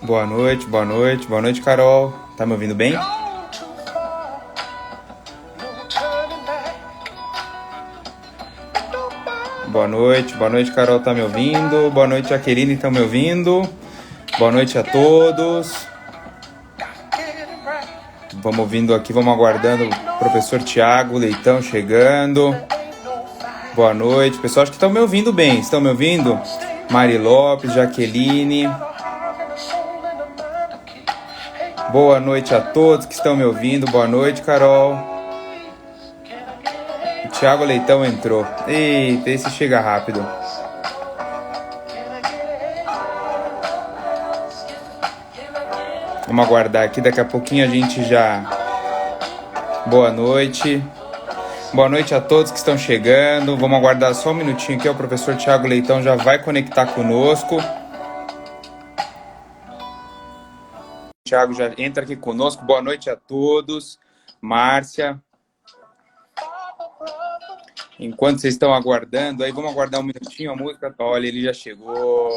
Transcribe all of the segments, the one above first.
Boa noite, boa noite, boa noite, Carol. Tá me ouvindo bem? Boa noite, Carol, tá me ouvindo? Boa noite, Jaqueline, estão me ouvindo? Boa noite a todos. Vamos ouvindo aqui, vamos aguardando o professor Tiago Leitão chegando. Boa noite, pessoal, acho que estão me ouvindo bem. Estão me ouvindo? Mari Lopes, Jaqueline. Boa noite a todos que estão me ouvindo. Boa noite, Carol. O Tiago Leitão entrou. Eita, esse chega rápido. Vamos aguardar aqui, daqui a pouquinho a gente já... Boa noite. Boa noite a todos que estão chegando. Vamos aguardar só um minutinho aqui, o professor Tiago Leitão já vai conectar conosco. O Tiago já entra aqui conosco. Boa noite a todos. Márcia. Enquanto vocês estão aguardando, aí vamos aguardar um minutinho a música. Olha, ele já chegou.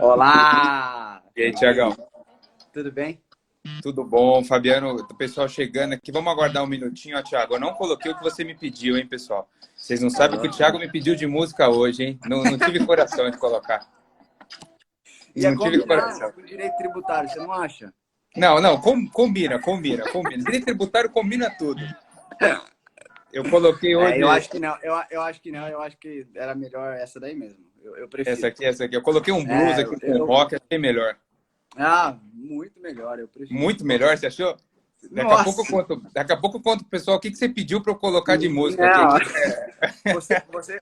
Olá! E aí, Tiagão? Tudo bem? Tudo bom, Fabiano, o pessoal chegando aqui. Vamos aguardar um minutinho, ó, Thiago. Eu não coloquei o que você me pediu, hein, pessoal? Vocês não sabem o que o Thiago me pediu de música hoje, hein? Não tive coração de colocar. Não tive coração. Com direito tributário, você não acha? Não, combina. Direito tributário combina tudo. Eu coloquei hoje... eu acho que não, eu acho que era melhor essa daí mesmo. Eu prefiro. Essa aqui. Eu coloquei um blues aqui com rock, achei melhor. Ah, muito melhor, eu prefiro. Muito melhor, você achou? Daqui a pouco eu conto pro pessoal o que você pediu para eu colocar de música aqui.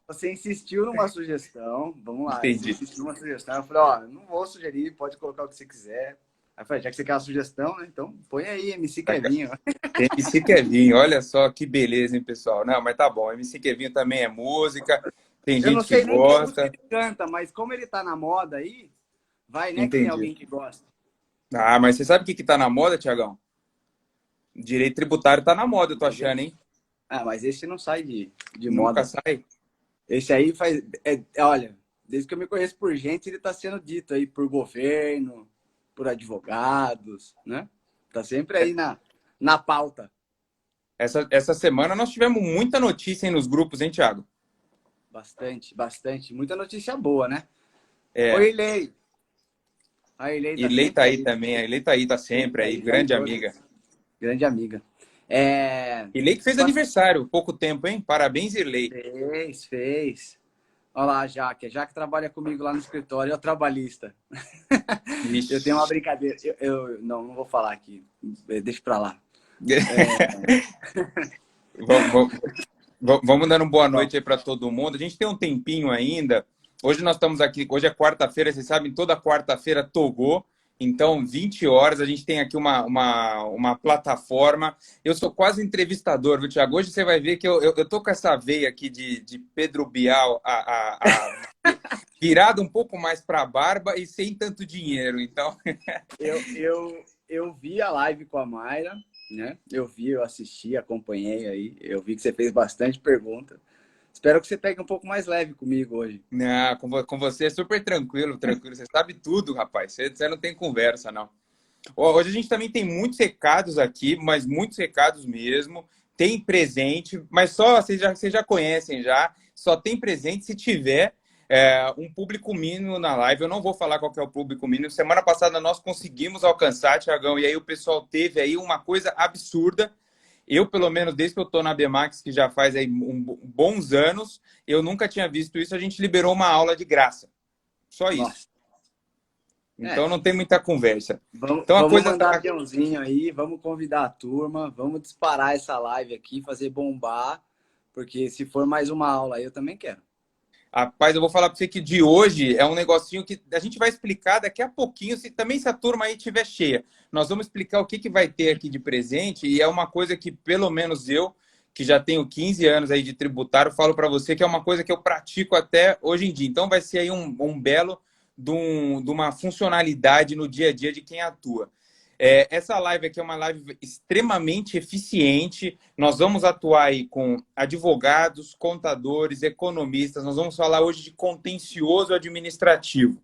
Você insistiu numa sugestão, vamos lá. Entendi. Você insistiu numa sugestão, eu falei, não vou sugerir, pode colocar o que você quiser. Aí eu falei, já que você quer uma sugestão, né, então põe aí, MC Kevinho. MC Kevinho, olha só que beleza, hein, pessoal? Não, mas tá bom, MC Kevinho também é música, tem gente que gosta. Eu não sei nem que ele canta, mas como ele tá na moda aí, vai, né, Entendi. que tem alguém que gosta. Ah, mas você sabe o que tá na moda, Tiagão? Direito tributário tá na moda, eu tô achando, hein? Ah, mas esse não sai de Nunca moda. sai? Esse aí faz... olha, desde que eu me conheço por gente, ele tá sendo dito aí por governo, por advogados, né? Tá sempre aí na pauta. Essa semana nós tivemos muita notícia aí nos grupos, hein, Thiago? Bastante. Muita notícia boa, né? É. Oi, Ilei. A Ilei tá aí também. A Ilei tá aí, tá sempre aí. Grande amiga. Grande amiga. Ilei que fez aniversário, pouco tempo, hein? Parabéns, Ilei. Fez. Olha lá a Jaque. A Jaque trabalha comigo lá no escritório, é o trabalhista. Ixi. Eu tenho uma brincadeira. Eu não vou falar aqui. Deixa pra lá. Vamos dando boa noite aí para todo mundo. A gente tem um tempinho ainda. Hoje nós estamos aqui, hoje é quarta-feira, vocês sabem, toda quarta-feira togou. Então, 20 horas, a gente tem aqui uma plataforma. Eu sou quase entrevistador, viu, Thiago? Hoje você vai ver que eu tô com essa veia aqui de Pedro Bial virado um pouco mais para a barba e sem tanto dinheiro. Então, eu vi a live com a Mayra, né? Eu assisti, acompanhei aí. Eu vi que você fez bastante pergunta. Espero que você pegue um pouco mais leve comigo hoje. Não, com você é super tranquilo. Você sabe tudo, rapaz. Você não tem conversa, não. Hoje a gente também tem muitos recados aqui, mas muitos recados mesmo. Tem presente, mas só vocês já conhecem já. Só tem presente se tiver um público mínimo na live. Eu não vou falar qual que é o público mínimo. Semana passada nós conseguimos alcançar, Thiagão, e aí o pessoal teve aí uma coisa absurda. Eu, pelo menos, desde que eu estou na BMAX, que já faz aí bons anos, eu nunca tinha visto isso. A gente liberou uma aula de graça. Só isso. Nossa. Então não tem muita conversa. Vamos mandar aviãozinho aí, vamos convidar a turma, vamos disparar essa live aqui, fazer bombar, porque se for mais uma aula aí, eu também quero. Rapaz, eu vou falar para você que de hoje é um negocinho que a gente vai explicar daqui a pouquinho, se a turma aí estiver cheia. Nós vamos explicar o que vai ter aqui de presente e é uma coisa que, pelo menos eu, que já tenho 15 anos aí de tributário, falo para você que é uma coisa que eu pratico até hoje em dia. Então vai ser aí um belo de uma funcionalidade no dia a dia de quem atua. Essa live aqui é uma live extremamente eficiente. Nós vamos atuar aí com advogados, contadores, economistas. Nós vamos falar hoje de contencioso administrativo.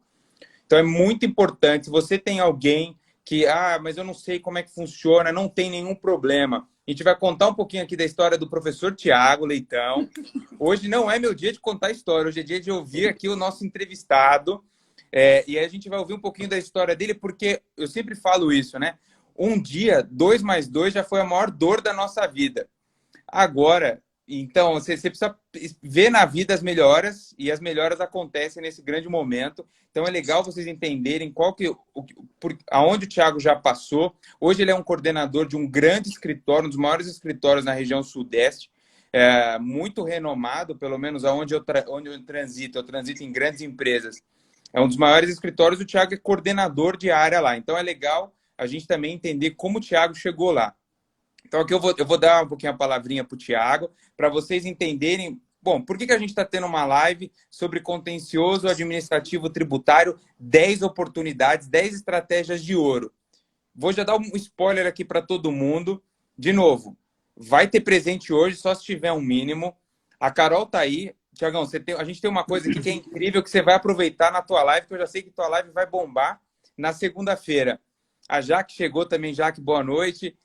Então é muito importante. Se você tem alguém que, mas eu não sei como é que funciona, não tem nenhum problema. A gente vai contar um pouquinho aqui da história do professor Tiago Leitão. Hoje não é meu dia de contar história, hoje é dia de ouvir aqui o nosso entrevistado. E aí a gente vai ouvir um pouquinho da história dele, porque eu sempre falo isso, né? Um dia, 2 mais 2 já foi a maior dor da nossa vida. Agora, então, você precisa ver na vida as melhoras, e as melhoras acontecem nesse grande momento. Então, é legal vocês entenderem aonde o Thiago já passou. Hoje ele é um coordenador de um grande escritório, um dos maiores escritórios na região sudeste, muito renomado, pelo menos onde eu transito. Eu transito em grandes empresas. É um dos maiores escritórios, o Thiago é coordenador de área lá. Então, é legal a gente também entender como o Thiago chegou lá. Então, aqui eu vou dar um pouquinho a palavrinha para o Thiago, para vocês entenderem, bom, por que a gente está tendo uma live sobre contencioso administrativo tributário, 10 oportunidades, 10 estratégias de ouro. Vou já dar um spoiler aqui para todo mundo. De novo, vai ter presente hoje, só se tiver um mínimo. A Carol está aí. Tiagão, a gente tem uma coisa aqui que é incrível, que você vai aproveitar na tua live, que eu já sei que tua live vai bombar na segunda-feira. A Jaque chegou também. Jaque, boa noite.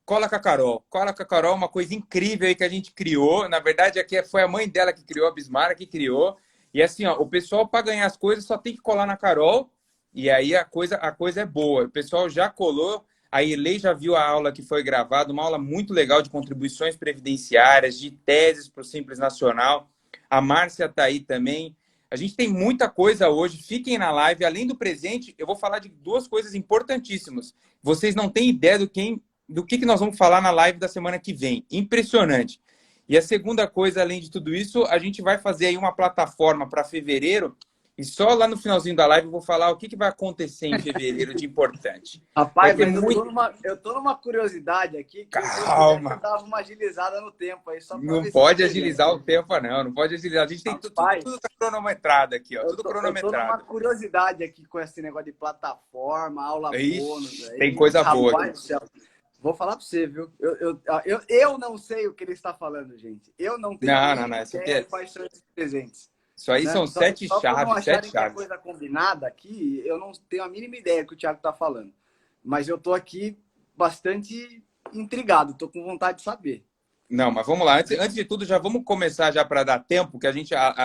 Cola com a Carol. Cola com a Carol, uma coisa incrível aí que a gente criou. Na verdade, aqui foi a mãe dela que criou, a Bismara que criou. E assim, ó, o pessoal, para ganhar as coisas, só tem que colar na Carol. E aí a coisa é boa. O pessoal já colou. A Irlei já viu a aula que foi gravada, uma aula muito legal de contribuições previdenciárias, de teses para o Simples Nacional. A Márcia está aí também. A gente tem muita coisa hoje. Fiquem na live. Além do presente, eu vou falar de 2 coisas importantíssimas. Vocês não têm ideia do que nós vamos falar na live da semana que vem. Impressionante. E a segunda coisa, além de tudo isso, a gente vai fazer aí uma plataforma para fevereiro, e só lá no finalzinho da live eu vou falar o que vai acontecer em fevereiro de importante. Rapaz, mas eu tô numa curiosidade aqui, que Calma. eu dava uma agilizada no tempo aí, só Não pode agilizar o tempo, não. Não pode agilizar. A gente tem tudo tá cronometrado aqui, ó. Tudo cronometrado. Eu tô numa curiosidade aqui com esse negócio de plataforma, aula bônus. Aí. Tem coisa boa. Rapaz do céu. Vou falar para você, viu? Eu não sei o que ele está falando, gente. Eu não tenho ideia quais são esses presentes. Isso aí, né? São 7 chaves, 7 chaves. Que é coisa combinada aqui, eu não tenho a mínima ideia do que o Thiago está falando. Mas eu tô aqui bastante intrigado, tô com vontade de saber. Não, mas vamos lá. Antes de tudo, já vamos começar já para dar tempo, que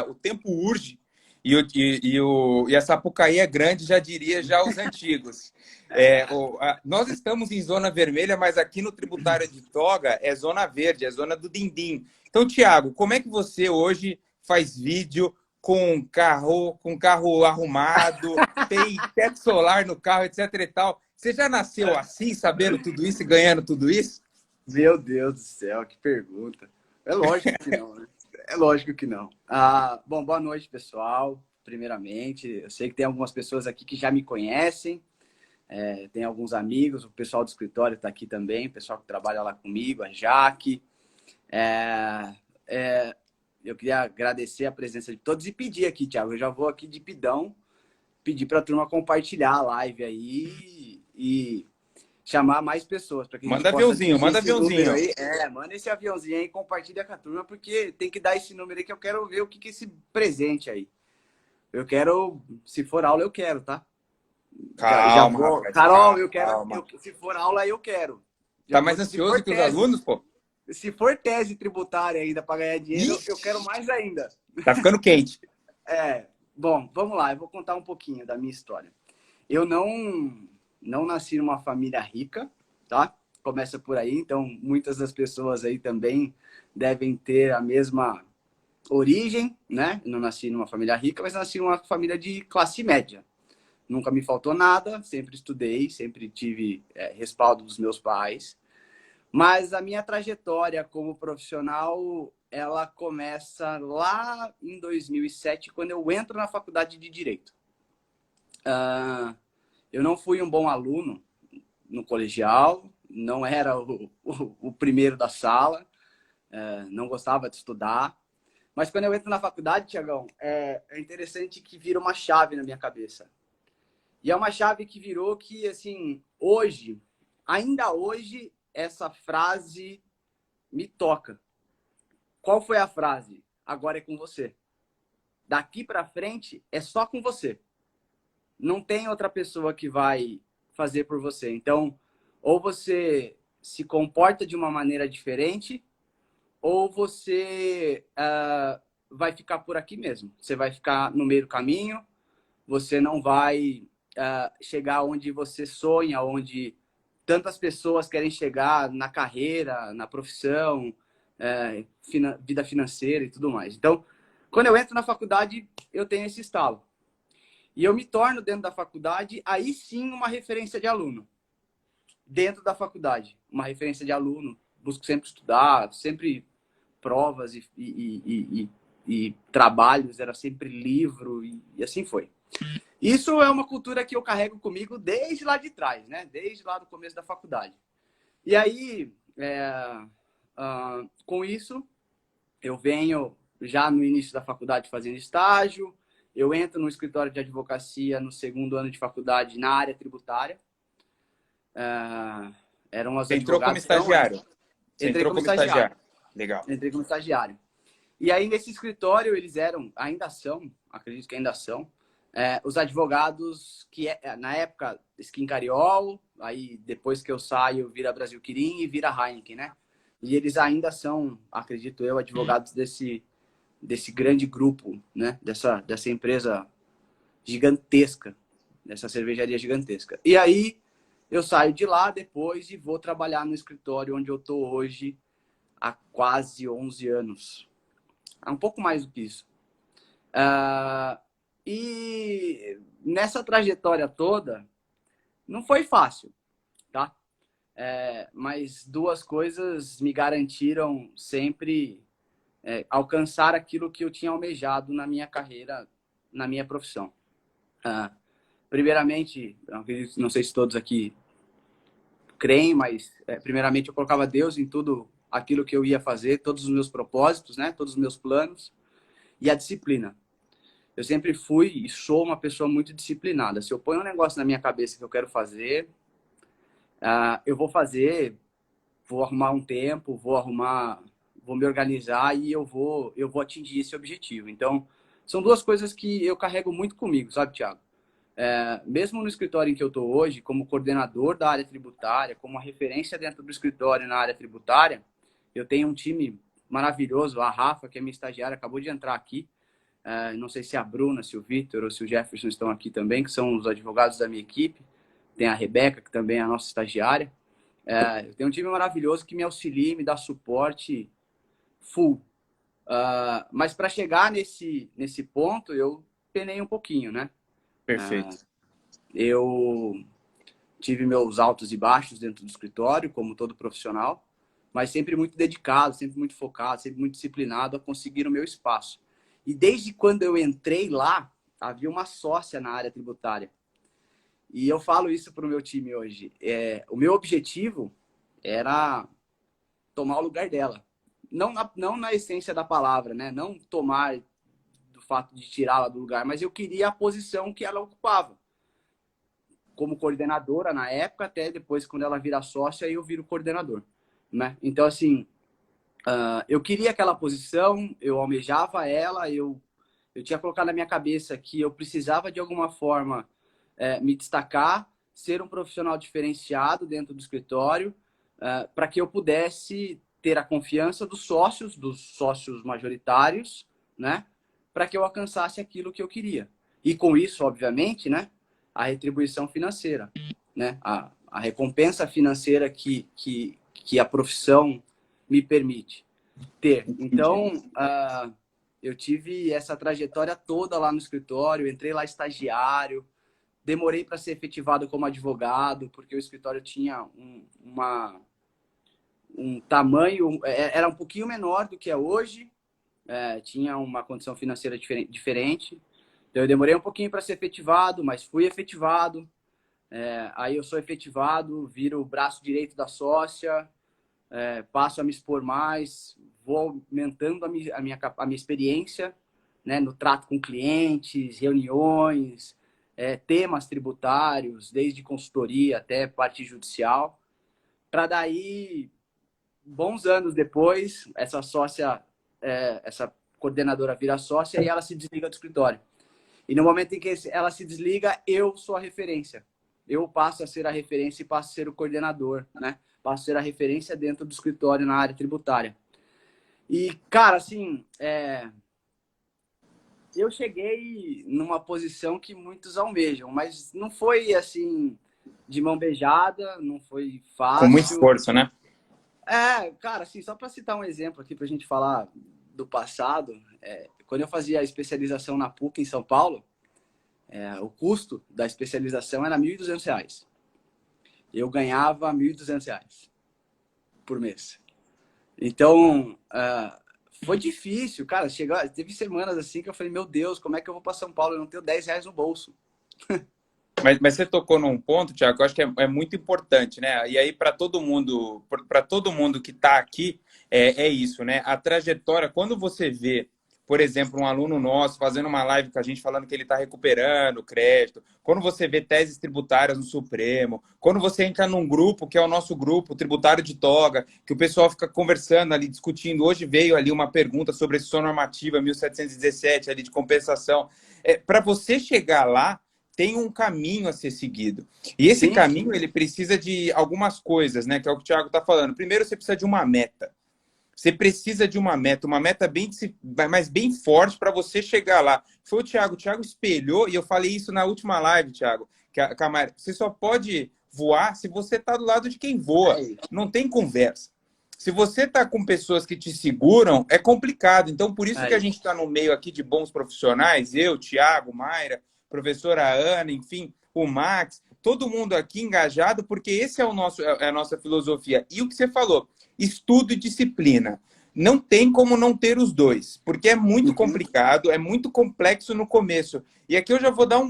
o tempo urge. E a Sapucaí é grande, já diria já os antigos. Nós estamos em zona vermelha, mas aqui no tributário de Toga é zona verde, é zona do din-din. Então, Thiago, como é que você hoje faz vídeo com carro arrumado, tem teto solar no carro, etc e tal? Você já nasceu assim, sabendo tudo isso e ganhando tudo isso? Meu Deus do céu, que pergunta. É lógico que não, né? É lógico que não. Bom, boa noite, pessoal. Primeiramente, eu sei que tem algumas pessoas aqui que já me conhecem. Tem alguns amigos, o pessoal do escritório está aqui também, o pessoal que trabalha lá comigo, a Jaque. Eu queria agradecer a presença de todos e pedir aqui, Thiago, eu já vou aqui de pidão, pedir para a turma compartilhar a live aí e chamar mais pessoas. Para que manda aviãozinho, manda aviãozinho. Aí. Manda esse aviãozinho aí e compartilha com a turma, porque tem que dar esse número aí que eu quero ver o que é esse presente aí. Eu quero, se for aula, eu quero, tá? Calma, rapaz, Carol, eu quero. Se for aula, eu quero. Tá mais ansioso que os alunos, pô? Se for tese tributária ainda para ganhar dinheiro, eu quero mais ainda. Tá ficando quente. Bom, vamos lá. Eu vou contar um pouquinho da minha história. Eu não nasci numa família rica, tá? Começa por aí. Então, muitas das pessoas aí também devem ter a mesma origem, né? Eu não nasci numa família rica, mas nasci numa família de classe média. Nunca me faltou nada, sempre estudei, sempre tive respaldo dos meus pais. Mas a minha trajetória como profissional, ela começa lá em 2007, quando eu entro na faculdade de Direito. Eu não fui um bom aluno no colegial, não era o primeiro da sala, não gostava de estudar. Mas quando eu entro na faculdade, Tiagão, é interessante que vira uma chave na minha cabeça. E é uma chave que virou que, assim, hoje, ainda hoje, essa frase me toca. Qual foi a frase? Agora é com você. Daqui para frente é só com você. Não tem outra pessoa que vai fazer por você. Então, ou você se comporta de uma maneira diferente, ou você vai ficar por aqui mesmo. Você vai ficar no meio do caminho, você não vai chegar onde você sonha, onde tantas pessoas querem chegar na carreira, na profissão, vida financeira e tudo mais. Então, quando eu entro na faculdade, eu tenho esse estalo. E eu me torno, dentro da faculdade, aí sim uma referência de aluno. Dentro da faculdade, uma referência de aluno. Busco sempre estudar, sempre provas e trabalhos, era sempre livro e assim foi. Isso é uma cultura que eu carrego comigo desde lá de trás, né? Desde lá do começo da faculdade. E aí, com isso, eu venho já no início da faculdade fazendo estágio, eu entro no escritório de advocacia no segundo ano de faculdade na área tributária. Eram os Você entrou como advogados. estagiário? Você Entrei entrou como como estagiário. estagiário. Legal. Entrei como estagiário. E aí, nesse escritório, eles eram, ainda são, acredito que ainda são, os advogados que, na época, Skin Cariol, aí depois que eu saio, vira Brasil Quirim e vira Heineken, né? E eles ainda são, acredito eu, advogados desse grande grupo, né? Dessa empresa gigantesca, dessa cervejaria gigantesca. E aí, eu saio de lá depois e vou trabalhar no escritório onde eu estou hoje há quase 11 anos. Um pouco mais do que isso. E nessa trajetória toda, não foi fácil, tá? Mas duas coisas me garantiram sempre alcançar aquilo que eu tinha almejado na minha carreira, na minha profissão. Primeiramente, não sei se todos aqui creem, mas primeiramente eu colocava Deus em tudo aquilo que eu ia fazer, todos os meus propósitos, né? Todos os meus planos e a disciplina. Eu sempre fui e sou uma pessoa muito disciplinada. Se eu ponho um negócio na minha cabeça que eu quero fazer, eu vou fazer, vou arrumar um tempo, vou me organizar e eu vou atingir esse objetivo. Então, são duas coisas que eu carrego muito comigo, sabe, Thiago? Mesmo no escritório em que eu estou hoje, como coordenador da área tributária, como uma referência dentro do escritório na área tributária, eu tenho um time maravilhoso. A Rafa, que é minha estagiária, acabou de entrar aqui. Não sei se a Bruna, se o Vitor ou se o Jefferson estão aqui também, que são os advogados da minha equipe. Tem a Rebeca, que também é a nossa estagiária. Eu tenho um time maravilhoso que me auxilia, me dá suporte full. Mas para chegar nesse ponto, eu penei um pouquinho, né? Perfeito. Eu tive meus altos e baixos dentro do escritório, como todo profissional, mas sempre muito dedicado, sempre muito focado, sempre muito disciplinado a conseguir o meu espaço. E desde quando eu entrei lá, havia uma sócia na área tributária. E eu falo isso para o meu time hoje. O meu objetivo era tomar o lugar dela. Não na essência da palavra, né? Não tomar do fato de tirá-la do lugar, mas eu queria a posição que ela ocupava. Como coordenadora na época, até depois, quando ela vira sócia, eu viro coordenador. Né? Então, assim, eu queria aquela posição, eu almejava ela, eu tinha colocado na minha cabeça que eu precisava, de alguma forma, me destacar, ser um profissional diferenciado dentro do escritório, para que eu pudesse ter a confiança dos sócios majoritários, né? Para que eu alcançasse aquilo que eu queria. E com isso, obviamente, né? A retribuição financeira, né? A recompensa financeira que a profissão me permite ter. Então, eu tive essa trajetória toda lá no escritório, entrei lá estagiário, demorei para ser efetivado como advogado, porque o escritório tinha um tamanho, era um pouquinho menor do que é hoje, tinha uma condição financeira diferente. Então, eu demorei um pouquinho para ser efetivado, mas fui efetivado. Aí eu sou efetivado, viro o braço direito da sócia, passo a me expor mais, vou aumentando a minha experiência, né, no trato com clientes, reuniões, temas tributários, desde consultoria até parte judicial, para daí, bons anos depois, essa sócia, essa coordenadora vira sócia e ela se desliga do escritório. E no momento em que ela se desliga, eu sou a referência. Eu passo a ser a referência e passo a ser o coordenador, né? Passo a ser a referência dentro do escritório na área tributária. E, cara, assim, eu cheguei numa posição que muitos almejam, mas não foi, assim, de mão beijada, não foi Com muito fácil. esforço, né? Cara, assim, só para citar um exemplo aqui para a gente falar do passado, quando eu fazia a especialização na PUC em São Paulo, o custo da especialização era R$ 1.200. Eu ganhava R$ 1.200 por mês. Então, foi difícil, cara. Teve semanas assim que eu falei, meu Deus, como é que eu vou para São Paulo? Eu não tenho R$ 10 no bolso. Mas você tocou num ponto, Thiago, que eu acho que é muito importante, né? E aí, para todo mundo que está aqui, é isso, né? A trajetória, quando você vê, por exemplo, um aluno nosso fazendo uma live com a gente falando que ele está recuperando crédito, quando você vê teses tributárias no Supremo, quando você entra num grupo, que é o nosso grupo, tributário de toga, que o pessoal fica conversando ali, discutindo. Hoje veio ali uma pergunta sobre a exceção normativa 1717 ali de compensação. Para você chegar lá, tem um caminho a ser seguido. E esse Sim, caminho, ele precisa de algumas coisas, né? Que é o que o Thiago está falando. Primeiro, você precisa de uma meta. Você precisa de uma meta bem, mas bem forte para você chegar lá. Foi o Thiago espelhou, e eu falei isso na última live, Thiago, Camargo, você só pode voar se você está do lado de quem voa. Não tem conversa. Se você está com pessoas que te seguram, é complicado. Então, por isso que a gente está no meio aqui de bons profissionais, eu, Thiago, Mayra, professora Ana, enfim, o Max, todo mundo aqui engajado, porque esse é a nossa filosofia. E o que você falou, estudo e disciplina. Não tem como não ter os dois, porque é muito complicado, é muito complexo no começo. E aqui eu já vou dar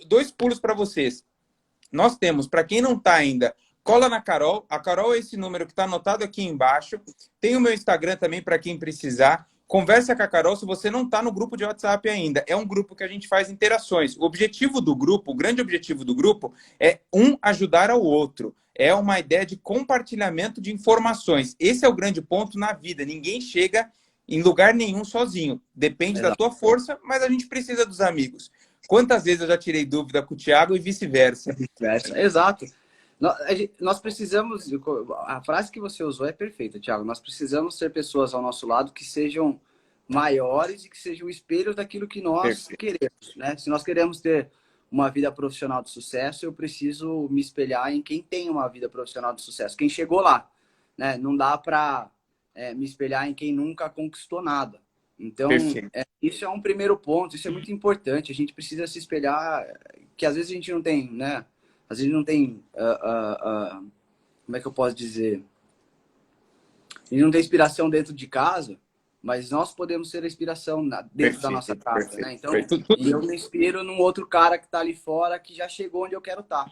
dois pulos para vocês. Nós temos, para quem não está ainda, cola na Carol. A Carol é esse número que está anotado aqui embaixo. Tem o meu Instagram também para quem precisar. Conversa com a Carol se você não está no grupo de WhatsApp ainda. É um grupo que a gente faz interações. O objetivo do grupo, o grande objetivo do grupo é ajudar ao outro. É uma ideia de compartilhamento de informações. Esse é o grande ponto na vida. Ninguém chega em lugar nenhum sozinho. Depende da tua força, mas a gente precisa dos amigos. Quantas vezes eu já tirei dúvida com o Thiago e vice-versa? Exato. Nós precisamos, a frase que você usou é perfeita, Thiago. Nós precisamos ter pessoas ao nosso lado que sejam maiores e que sejam espelhos daquilo que nós queremos, né? Se nós queremos ter uma vida profissional de sucesso, eu preciso me espelhar em quem tem uma vida profissional de sucesso, quem chegou lá, né? Não dá para me espelhar em quem nunca conquistou nada. Então, isso é um primeiro ponto, isso é muito importante. A gente precisa se espelhar, que às vezes a gente não tem, né? Às vezes não tem, como é que eu posso dizer? A gente não tem inspiração dentro de casa, mas nós podemos ser a inspiração dentro da nossa casa, né? Então, e eu me inspiro num outro cara que está ali fora, que já chegou onde eu quero estar.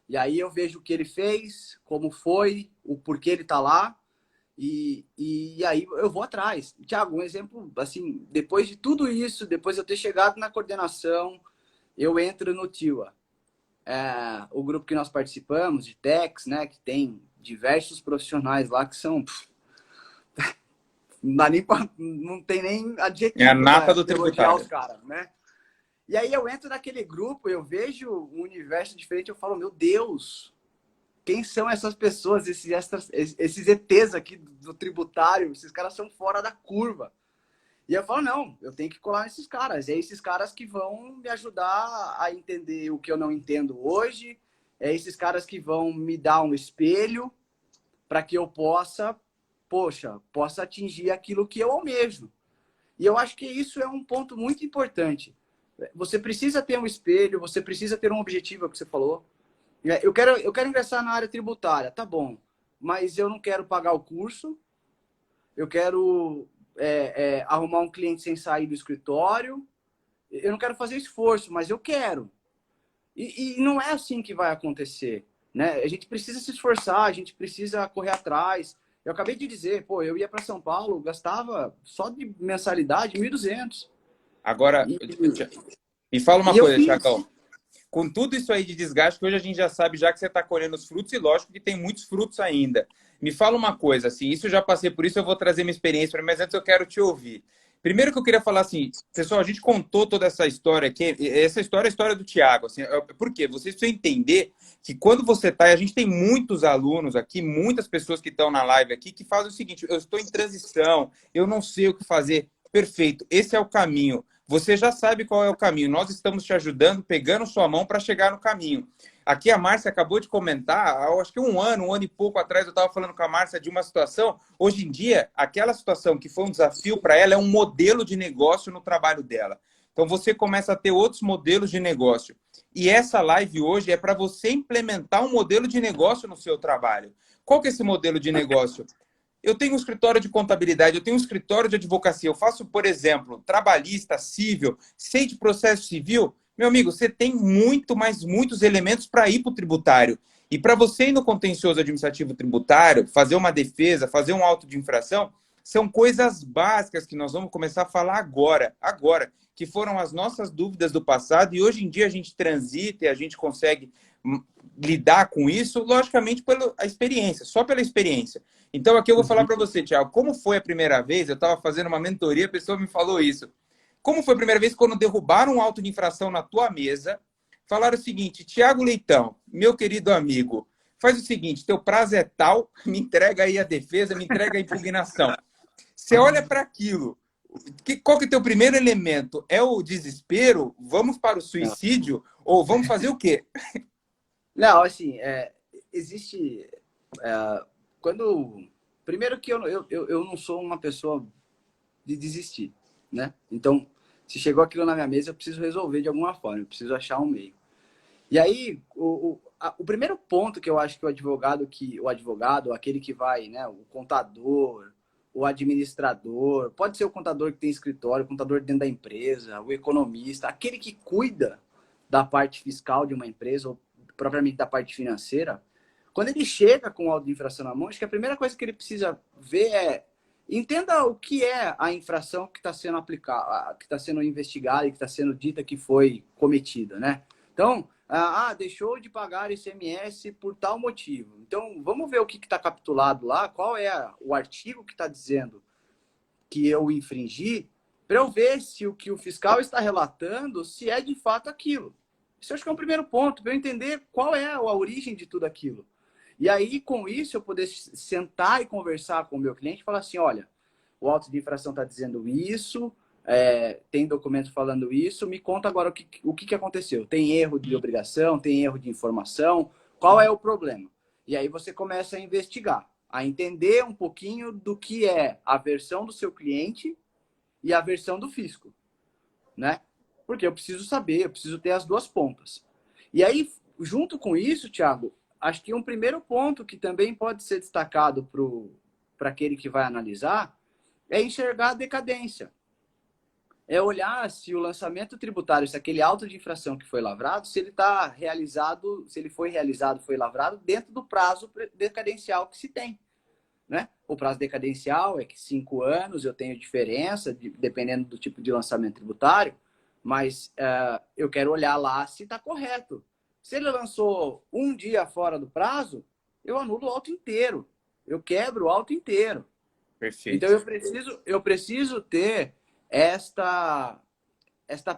E aí eu vejo o que ele fez, como foi, o porquê ele está lá, e aí eu vou atrás. Thiago, um exemplo, assim, depois de tudo isso, depois de eu ter chegado na coordenação, eu entro no TIWA. O grupo que nós participamos, de Techs, né, que tem diversos profissionais lá que são... não tem nem adjetivo. É a nata do tributário. Os caras, né? E aí eu entro naquele grupo, eu vejo um universo diferente, eu falo, meu Deus, quem são essas pessoas, esses ETs aqui do tributário? Esses caras são fora da curva. E eu falo, não, eu tenho que colar nesses caras. É esses caras que vão me ajudar a entender o que eu não entendo hoje. É esses caras que vão me dar um espelho para que eu possa atingir aquilo que eu almejo. E eu acho que isso é um ponto muito importante. Você precisa ter um espelho, você precisa ter um objetivo, é o que você falou. Eu quero ingressar na área tributária, tá bom. Mas eu não quero pagar o curso, eu quero arrumar um cliente sem sair do escritório, eu não quero fazer esforço, mas eu quero. E não é assim que vai acontecer, né? A gente precisa se esforçar, a gente precisa correr atrás. Eu acabei de dizer, eu ia para São Paulo, gastava só de mensalidade 1.200. Agora, me fala uma coisa, Thiago. com tudo isso aí de desgaste, que hoje a gente já sabe já que você está colhendo os frutos, e lógico que tem muitos frutos ainda. Me fala uma coisa, assim, isso eu já passei por isso, eu vou trazer minha experiência, mas antes eu quero te ouvir. Primeiro que eu queria falar assim, pessoal, a gente contou toda essa história aqui, essa história é a história do Thiago, assim, por quê? Vocês precisam entender que quando você está, a gente tem muitos alunos aqui, muitas pessoas que estão na live aqui, que fazem o seguinte, eu estou em transição, eu não sei o que fazer. Perfeito, esse é o caminho. Você já sabe qual é o caminho. Nós estamos te ajudando, pegando sua mão para chegar no caminho. Aqui a Márcia acabou de comentar, acho que um ano e pouco atrás, eu estava falando com a Márcia de uma situação. Hoje em dia, aquela situação que foi um desafio para ela é um modelo de negócio no trabalho dela. Então você começa a ter outros modelos de negócio. E essa live hoje é para você implementar um modelo de negócio no seu trabalho. Qual que é esse modelo de negócio? Eu tenho um escritório de contabilidade, eu tenho um escritório de advocacia, eu faço, por exemplo, trabalhista, civil, sei de processo civil. Meu amigo, você tem muitos elementos para ir para o tributário. E para você ir no contencioso administrativo tributário, fazer uma defesa, fazer um auto de infração, são coisas básicas que nós vamos começar a falar agora, que foram as nossas dúvidas do passado e hoje em dia a gente transita e a gente consegue lidar com isso, logicamente pela experiência, só pela experiência. Então aqui eu vou falar para você, Thiago, como foi a primeira vez, eu estava fazendo uma mentoria, a pessoa me falou isso. Como foi a primeira vez quando derrubaram um auto de infração na tua mesa, falaram o seguinte, Thiago Leitão, meu querido amigo, faz o seguinte, teu prazo é tal, me entrega aí a defesa, me entrega a impugnação. Você olha para aquilo, qual que é o teu primeiro elemento? É o desespero? Vamos para o suicídio? Ou vamos fazer o quê? Não, assim, existe... quando... Primeiro que eu não sou uma pessoa de desistir, né? Então, se chegou aquilo na minha mesa, eu preciso resolver de alguma forma, eu preciso achar um meio. E aí, o primeiro ponto que eu acho que o advogado, aquele que vai, né, o contador, o administrador, pode ser o contador que tem escritório, o contador dentro da empresa, o economista, aquele que cuida da parte fiscal de uma empresa, ou propriamente da parte financeira, quando ele chega com o auto de infração na mão, acho que a primeira coisa que ele precisa ver é entenda o que é a infração que está sendo aplicada, que está sendo investigada e que está sendo dita que foi cometida, né? Então, deixou de pagar ICMS por tal motivo. Então, vamos ver o que está capitulado lá, qual é o artigo que está dizendo que eu infringi, para eu ver se o que o fiscal está relatando, se é de fato aquilo. Isso eu acho que é um primeiro ponto, para eu entender qual é a origem de tudo aquilo. E aí, com isso, eu poder sentar e conversar com o meu cliente e falar assim, olha, o auto de infração está dizendo isso, tem documento falando isso, me conta agora o que aconteceu. Tem erro de obrigação, tem erro de informação, qual é o problema? E aí você começa a investigar, a entender um pouquinho do que é a versão do seu cliente e a versão do fisco, né? Porque eu preciso saber, eu preciso ter as duas pontas. E aí, junto com isso, Thiago, acho que um primeiro ponto que também pode ser destacado para aquele que vai analisar é enxergar a decadência. É olhar se o lançamento tributário, se aquele auto de infração que foi lavrado, se ele está realizado, se ele foi realizado, foi lavrado dentro do prazo decadencial que se tem. Né? O prazo decadencial é que 5 anos, eu tenho diferença, dependendo do tipo de lançamento tributário, mas eu quero olhar lá se está correto. Se ele lançou um dia fora do prazo, eu anulo o auto inteiro. Eu quebro o auto inteiro. Perfeito. Então, eu preciso ter esta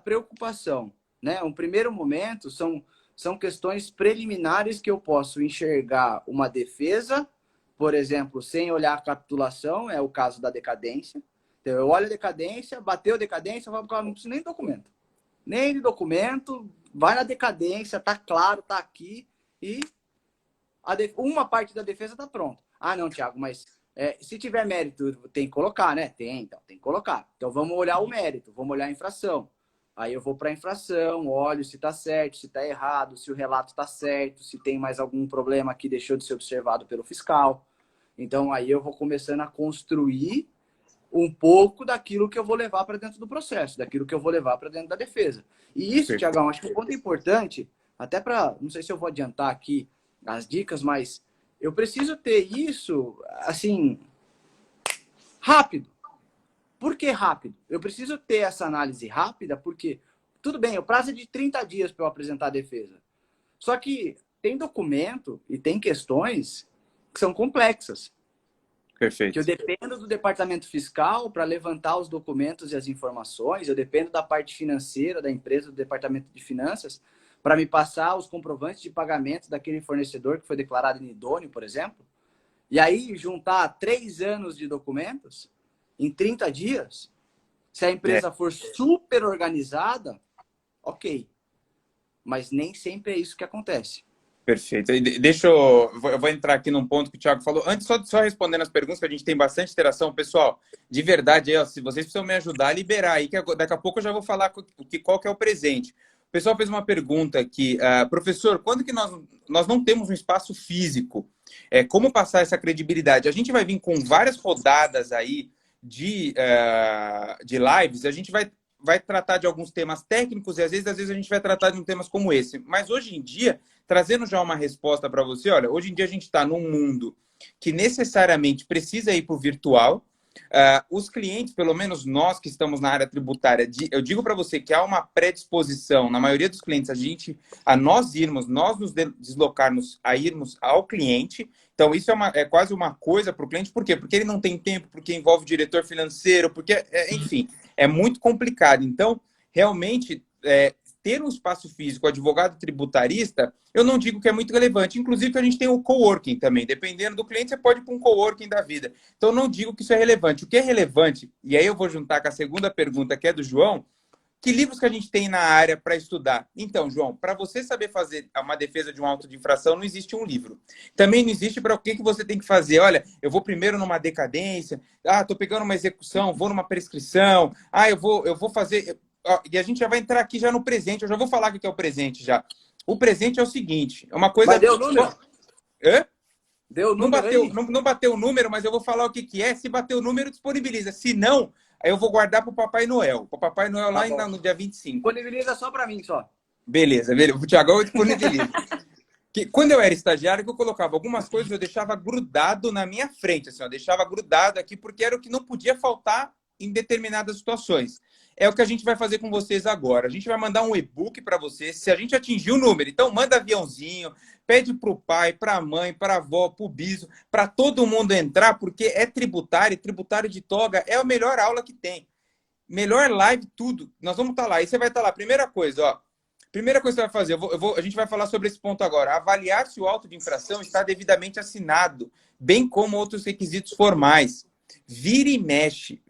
preocupação. Né? Um primeiro momento são questões preliminares que eu posso enxergar uma defesa, por exemplo, sem olhar a capitulação, é o caso da decadência. Então, eu olho a decadência, bateu a decadência, eu falo, não preciso nem de documento. Nem de documento, vai na decadência, tá claro, tá aqui, e uma parte da defesa tá pronta. Ah, não, Thiago, mas se tiver mérito, tem que colocar, né? Então, tem que colocar. Então, vamos olhar o mérito, vamos olhar a infração. Aí eu vou para a infração, olho se está certo, se está errado, se o relato está certo, se tem mais algum problema que deixou de ser observado pelo fiscal. Então, aí eu vou começando a construir um pouco daquilo que eu vou levar para dentro do processo, daquilo que eu vou levar para dentro da defesa. E isso, Tiagão, acho que um ponto importante, até para, não sei se eu vou adiantar aqui as dicas, mas eu preciso ter isso, assim, rápido. Por que rápido? Eu preciso ter essa análise rápida, porque tudo bem, o prazo é de 30 dias para eu apresentar a defesa. Só que tem documento e tem questões que são complexas. Perfeito. Que eu dependo do departamento fiscal para levantar os documentos e as informações, eu dependo da parte financeira da empresa, do departamento de finanças, para me passar os comprovantes de pagamento daquele fornecedor que foi declarado inidôneo, por exemplo. E aí, juntar 3 anos de documentos em 30 dias, se a empresa for super organizada, ok. Mas nem sempre é isso que acontece. Perfeito. Deixa eu vou entrar aqui num ponto que o Thiago falou. Antes, só respondendo as perguntas, que a gente tem bastante interação. Pessoal, de verdade, se vocês precisam me ajudar a liberar aí, que daqui a pouco eu já vou falar qual que é o presente. O pessoal fez uma pergunta aqui. Professor, quando que nós não temos um espaço físico? Como passar essa credibilidade? A gente vai vir com várias rodadas aí de lives, a gente vai tratar de alguns temas técnicos e às vezes a gente vai tratar de temas como esse. Mas hoje em dia, trazendo já uma resposta para você, olha, hoje em dia a gente está num mundo que necessariamente precisa ir para o virtual. Os clientes, pelo menos nós que estamos na área tributária, eu digo para você que há uma predisposição na maioria dos clientes a nós nos deslocarmos a irmos ao cliente. Então, isso é quase uma coisa para o cliente. Por quê? Porque ele não tem tempo, porque envolve o diretor financeiro, porque, enfim, é muito complicado. Então, realmente, ter um espaço físico, advogado tributarista, eu não digo que é muito relevante. Inclusive, que a gente tem o coworking também. Dependendo do cliente, você pode ir para um coworking da vida. Então, eu não digo que isso é relevante. O que é relevante, e aí eu vou juntar com a segunda pergunta, que é do João, que livros que a gente tem na área para estudar? Então, João, para você saber fazer uma defesa de um auto de infração, não existe um livro. Também não existe para o que você tem que fazer. Olha, eu vou primeiro numa decadência, estou pegando uma execução, vou numa prescrição, eu vou fazer... E a gente já vai entrar aqui já no presente, eu já vou falar o que é o presente já. O presente é o seguinte, é uma coisa... Mas deu o número? Hã? Deu o número não bateu o número, mas eu vou falar o que é. Se bater o número, disponibiliza. Se não, aí eu vou guardar para o Papai Noel. Para o Papai Noel lá no dia 25. Disponibiliza só para mim, só. Beleza. O Thiagão eu disponibilizo. Quando eu era estagiário, que eu colocava algumas coisas, eu deixava grudado na minha frente. Assim, eu deixava grudado aqui, porque era o que não podia faltar em determinadas situações. É o que a gente vai fazer com vocês agora. A gente vai mandar um e-book para vocês, se a gente atingir o número. Então, manda aviãozinho, pede para o pai, para a mãe, para a avó, para o biso, para todo mundo entrar, porque é tributário de toga é a melhor aula que tem. Melhor live, tudo. Nós vamos estar lá. E você vai estar lá. Primeira coisa que você vai fazer, a gente vai falar sobre esse ponto agora. Avaliar se o auto de infração está devidamente assinado, bem como outros requisitos formais. Vira e mexe.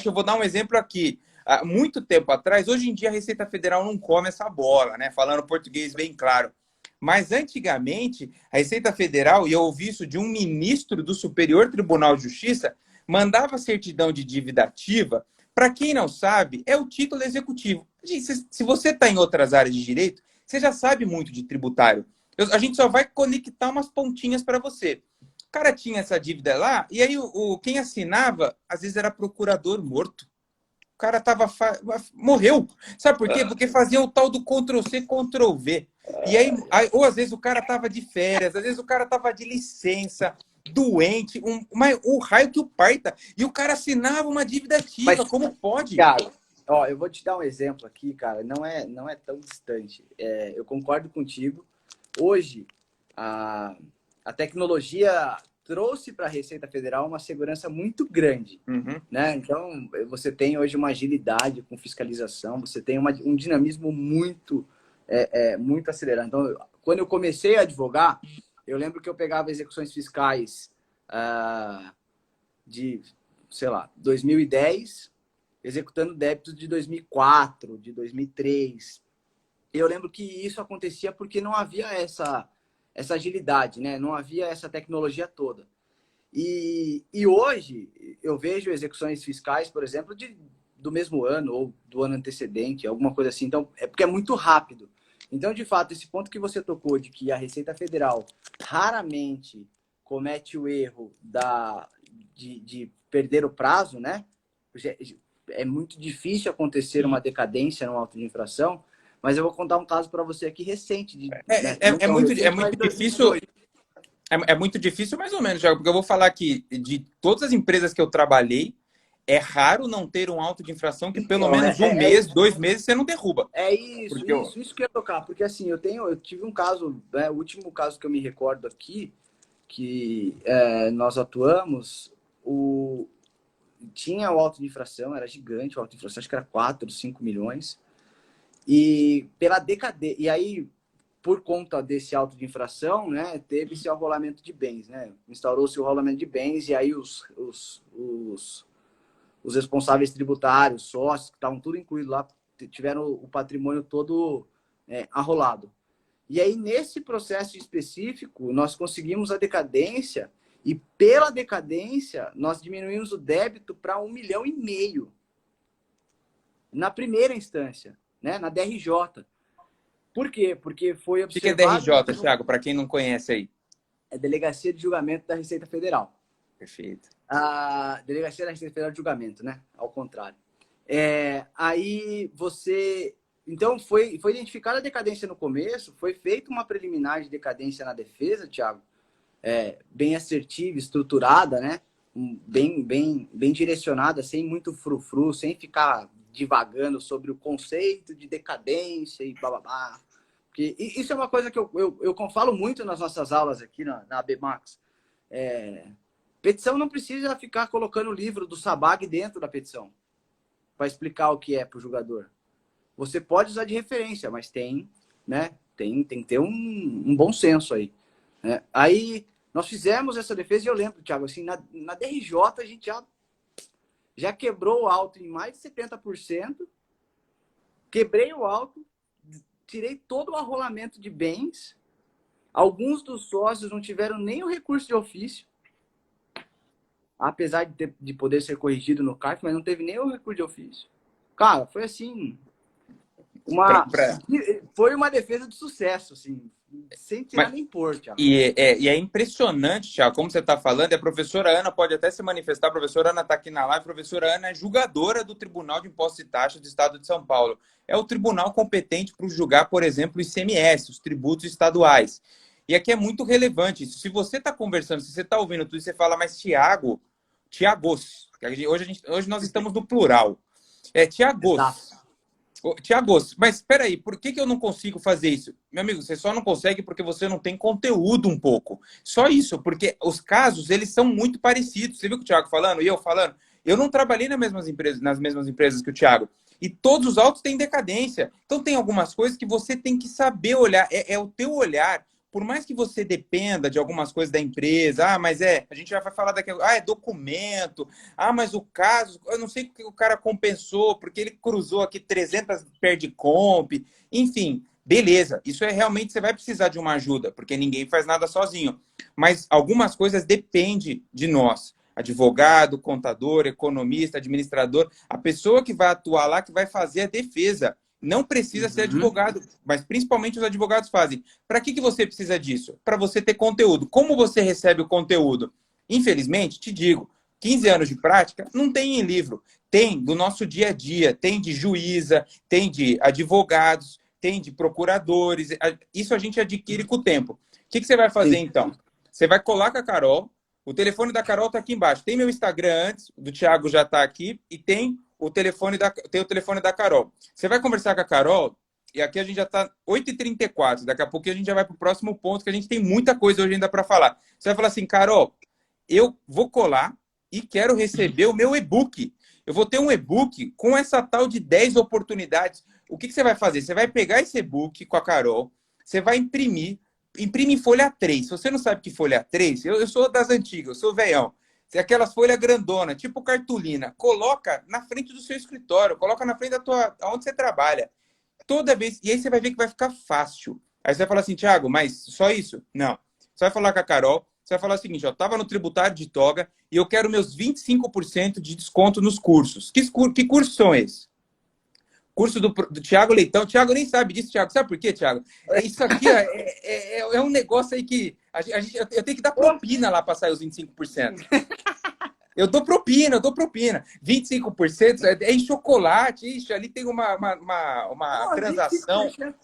Eu vou dar um exemplo aqui. Há muito tempo atrás, hoje em dia a Receita Federal não come essa bola, né? Falando português bem claro. Mas antigamente, a Receita Federal, e eu ouvi isso de um ministro do Superior Tribunal de Justiça, mandava certidão de dívida ativa. Para quem não sabe, é o título executivo. Se você está em outras áreas de direito, você já sabe muito de tributário. A gente só vai conectar umas pontinhas para você. O cara tinha essa dívida lá, e aí quem assinava, às vezes era procurador morto. O cara morreu. Sabe por quê? Porque fazia o tal do Ctrl-C, Ctrl-V. E aí, ou às vezes o cara estava de férias, às vezes o cara estava de licença, doente, o raio que o parta. E o cara assinava uma dívida ativa. Mas, como pode? Cara, eu vou te dar um exemplo aqui, cara. Não é tão distante. Eu concordo contigo. Hoje, a tecnologia trouxe para a Receita Federal uma segurança muito grande, né? Então, você tem hoje uma agilidade com fiscalização, você tem um dinamismo muito acelerado. Então, quando eu comecei a advogar, eu lembro que eu pegava execuções fiscais de, sei lá, 2010, executando débitos de 2004, de 2003. Eu lembro que isso acontecia porque não havia essa agilidade, né? Não havia essa tecnologia toda. E hoje eu vejo execuções fiscais, por exemplo, do mesmo ano ou do ano antecedente, alguma coisa assim. Então, é porque é muito rápido. Então, de fato, esse ponto que você tocou de que a Receita Federal raramente comete o erro de perder o prazo, né? É muito difícil acontecer uma decadência no auto de infração. Mas eu vou contar um caso para você aqui recente. Muito difícil. É muito difícil, mais ou menos, Thiago, porque eu vou falar que de todas as empresas que eu trabalhei, É raro não ter um auto de infração que pelo Então, menos um mês, 2 meses, você não derruba. é isso, Porque eu... isso que eu ia tocar. Porque assim, eu tive um caso, né, o último caso que eu me recordo aqui, que nós atuamos, tinha o auto de infração, era gigante o auto de infração, acho que era 4, 5 milhões. E pela decadência, e aí, por conta desse auto de infração, né, teve-se o rolamento de bens, né? Instaurou-se o rolamento de bens e aí os responsáveis tributários, sócios, que estavam tudo incluído lá, tiveram o patrimônio todo arrolado. E aí, nesse processo específico, nós conseguimos a decadência e, pela decadência, nós diminuímos o débito para 1,5 milhão na primeira instância, né? Na DRJ. Por quê? Porque foi O que é observado... DRJ, Thiago, para quem não conhece aí? É Delegacia de Julgamento da Receita Federal. Perfeito. A Delegacia da Receita Federal de Julgamento, né? Ao contrário. Aí você... Então, foi identificada a decadência no começo, foi feita uma preliminar de decadência na defesa, Thiago, bem assertiva, estruturada, né? Bem direcionada, sem muito frufru, sem ficar divagando sobre o conceito de decadência e blá, blá, blá. Porque isso é uma coisa que eu falo muito nas nossas aulas aqui na ABMax. Petição não precisa ficar colocando o livro do Sabag dentro da petição para explicar o que é para o julgador. Você pode usar de referência, mas tem que ter um bom senso aí. Né? Aí nós fizemos essa defesa e eu lembro, Thiago, assim, na DRJ a gente já quebrou o auto em mais de 70%, quebrei o auto, tirei todo o arrolamento de bens, alguns dos sócios não tiveram nem o recurso de ofício, apesar de poder ser corrigido no CARF, mas não teve nem o recurso de ofício. Cara, foi assim... Foi uma defesa de sucesso, assim, sem tirar nem pôr, Thiago. E é impressionante, Thiago, como você está falando, e a professora Ana pode até se manifestar, a professora Ana está aqui na live, a professora Ana é julgadora do Tribunal de Impostos e Taxas do Estado de São Paulo. É o tribunal competente para julgar, por exemplo, o ICMS, os tributos estaduais. E aqui é muito relevante isso. Se você está conversando, se você está ouvindo tudo, você fala, mas Tiagos, hoje nós estamos no plural. Tiagos. Tiago, mas espera aí, por que eu não consigo fazer isso? Meu amigo, você só não consegue porque você não tem conteúdo um pouco. Só isso, porque os casos, eles são muito parecidos. Você viu o Thiago falando e eu falando? Eu não trabalhei nas mesmas empresas que o Thiago. E todos os autos têm decadência. Então tem algumas coisas que você tem que saber olhar. É o teu olhar. Por mais que você dependa de algumas coisas da empresa, mas a gente já vai falar daquilo, é documento, mas o caso, eu não sei o que o cara compensou, porque ele cruzou aqui 300 comp, enfim, beleza, isso realmente você vai precisar de uma ajuda, porque ninguém faz nada sozinho, mas algumas coisas dependem de nós, advogado, contador, economista, administrador, a pessoa que vai atuar lá, que vai fazer a defesa. Não precisa ser advogado, mas principalmente os advogados fazem. Para que você precisa disso? Para você ter conteúdo. Como você recebe o conteúdo? Infelizmente, te digo, 15 anos de prática não tem em livro. Tem do nosso dia a dia, tem de juíza, tem de advogados, tem de procuradores. Isso a gente adquire com o tempo. O que você vai fazer, então? Você vai colar com a Carol. O telefone da Carol está aqui embaixo. Tem meu Instagram antes, o do Thiago já está aqui, e tem o telefone da Carol. Você vai conversar com a Carol, e aqui a gente já está 8h34. Daqui a pouco a gente já vai para o próximo ponto, que a gente tem muita coisa hoje ainda para falar. Você vai falar assim, Carol, eu vou colar e quero receber o meu e-book. Eu vou ter um e-book com essa tal de 10 oportunidades. O que você vai fazer? Você vai pegar esse e-book com a Carol, você vai imprime em folha 3. Se você não sabe que folha 3, eu sou das antigas, eu sou velhão. Aquelas folhas grandona, tipo cartolina, coloca na frente do seu escritório, coloca na frente onde você trabalha. Toda vez, e aí você vai ver que vai ficar fácil. Aí você vai falar assim, Thiago, mas só isso? Não. Você vai falar com a Carol, você vai falar o seguinte, eu estava no tributário de toga e eu quero meus 25% de desconto nos cursos. Que cursos são esses? Curso do Thiago Leitão. Thiago nem sabe disso, Thiago. Sabe por quê, Thiago? Isso aqui é um negócio aí que eu tenho que dar propina lá para sair os 25%. Eu dou propina. 25% é em chocolate. Ixi, ali tem uma transação, 25%.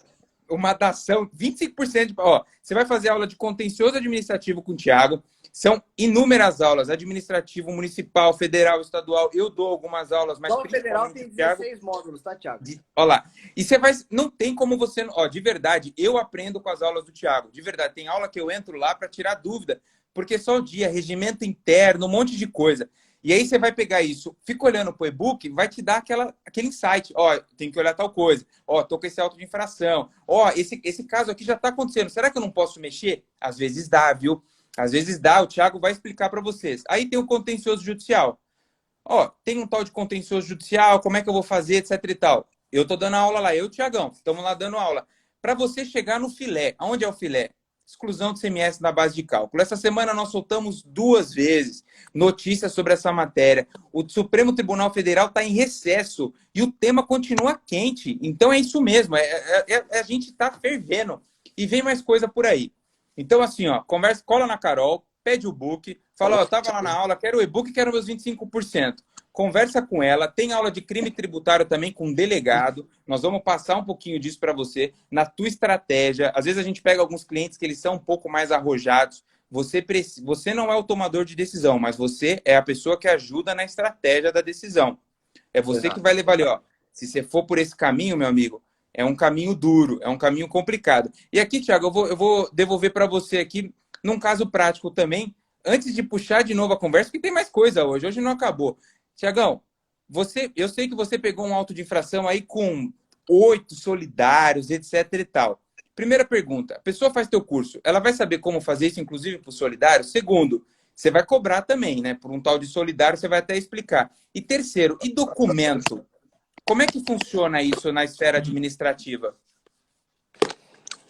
Uma dação, 25%. Ó, você vai fazer aula de contencioso administrativo com o Thiago. São inúmeras aulas, administrativo, municipal, federal, estadual. Eu dou algumas aulas, mas Só o federal principalmente tem o Thiago. 16 módulos, tá, Thiago? Olha lá. E você vai. Não tem como você. Ó, de verdade, eu aprendo com as aulas do Thiago. De verdade, tem aula que eu entro lá para tirar dúvida. Porque só o dia, regimento interno, um monte de coisa. E aí você vai pegar isso, fica olhando pro e-book, vai te dar aquele insight. Ó, tem que olhar tal coisa. Ó, tô com esse auto de infração. Ó, esse caso aqui já tá acontecendo. Será que eu não posso mexer? Às vezes dá, viu? Às vezes dá, o Thiago vai explicar para vocês. Aí tem o contencioso judicial. Ó, tem um tal de contencioso judicial, como é que eu vou fazer, etc e tal. Eu tô dando aula lá, eu e o Tiagão, estamos lá dando aula. Para você chegar no filé. Aonde é o filé? Exclusão do CMS na base de cálculo. Essa semana nós soltamos 2 vezes notícias sobre essa matéria. O Supremo Tribunal Federal está em recesso e o tema continua quente. Então é isso mesmo, a gente está fervendo. E vem mais coisa por aí. Então, assim, ó, conversa, cola na Carol, pede o book, fala, ó, eu tava lá na aula, quero o e-book, quero meus 25%. Conversa com ela, tem aula de crime tributário também com um delegado. Nós vamos passar um pouquinho disso para você, na tua estratégia. Às vezes a gente pega alguns clientes que eles são um pouco mais arrojados. Você não é o tomador de decisão, mas você é a pessoa que ajuda na estratégia da decisão. É você Exato. que vai levar ali, ó. Se você for por esse caminho, meu amigo, é um caminho duro, é um caminho complicado. E aqui, Thiago, eu vou devolver para você aqui, num caso prático também, antes de puxar de novo a conversa, porque tem mais coisa hoje. Hoje não acabou. Tiagão, eu sei que você pegou um auto de infração aí com 8 solidários, etc e tal. Primeira pergunta, a pessoa faz teu curso, ela vai saber como fazer isso, inclusive para o solidário? Segundo, você vai cobrar também, né? Por um tal de solidário, você vai até explicar. E terceiro, e documento? Como é que funciona isso na esfera administrativa?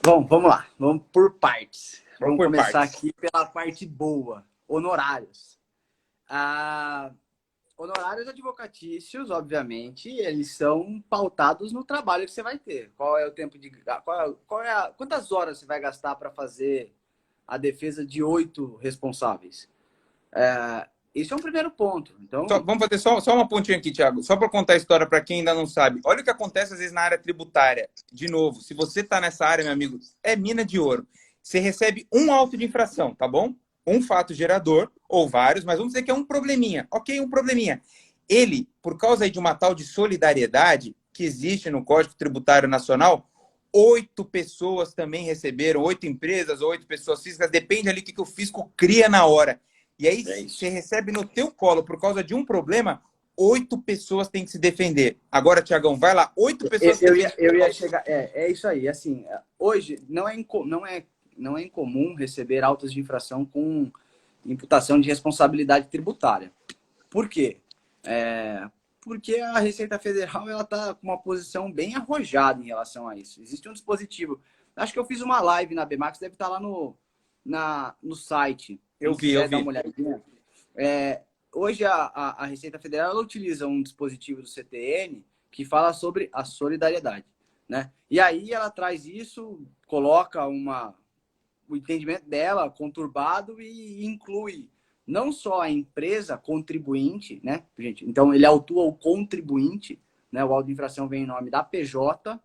Bom, vamos lá. Vamos por partes. Vamos Vamos por começar partes. aqui pela parte boa. Honorários. Honorários advocatícios, obviamente, eles são pautados no trabalho que você vai ter. Qual é o tempo de... quantas horas você vai gastar para fazer a defesa de 8 responsáveis? Esse é um primeiro ponto. Então, Vamos fazer só uma pontinha aqui, Thiago. Só para contar a história para quem ainda não sabe. Olha o que acontece às vezes na área tributária. De novo, se você está nessa área, meu amigo, é mina de ouro. Você recebe um auto de infração, tá bom? Um fato gerador, ou vários, mas vamos dizer que é um probleminha. Ok, um probleminha. Ele, por causa aí de uma tal de solidariedade que existe no Código Tributário Nacional, 8 pessoas também receberam, 8 empresas, 8 pessoas físicas, depende ali do que o fisco cria na hora. E aí você recebe no teu colo, por causa de um problema, 8 pessoas têm que se defender. Agora, Tiagão, vai lá, 8 pessoas... eu ia chegar... É isso aí. Assim, hoje, não é incomum receber autos de infração com imputação de responsabilidade tributária. Por quê? Porque a Receita Federal está com uma posição bem arrojada em relação a isso. Existe um dispositivo. Acho que eu fiz uma live na Bmax, deve estar lá no site. Eu vi. Dar uma olhadinha. Hoje a Receita Federal ela utiliza um dispositivo do CTN que fala sobre a solidariedade, né? E aí ela traz isso, coloca o entendimento dela conturbado e inclui não só a empresa contribuinte, né, gente? Então ele autua o contribuinte, né? O auto de infração vem em nome da PJ.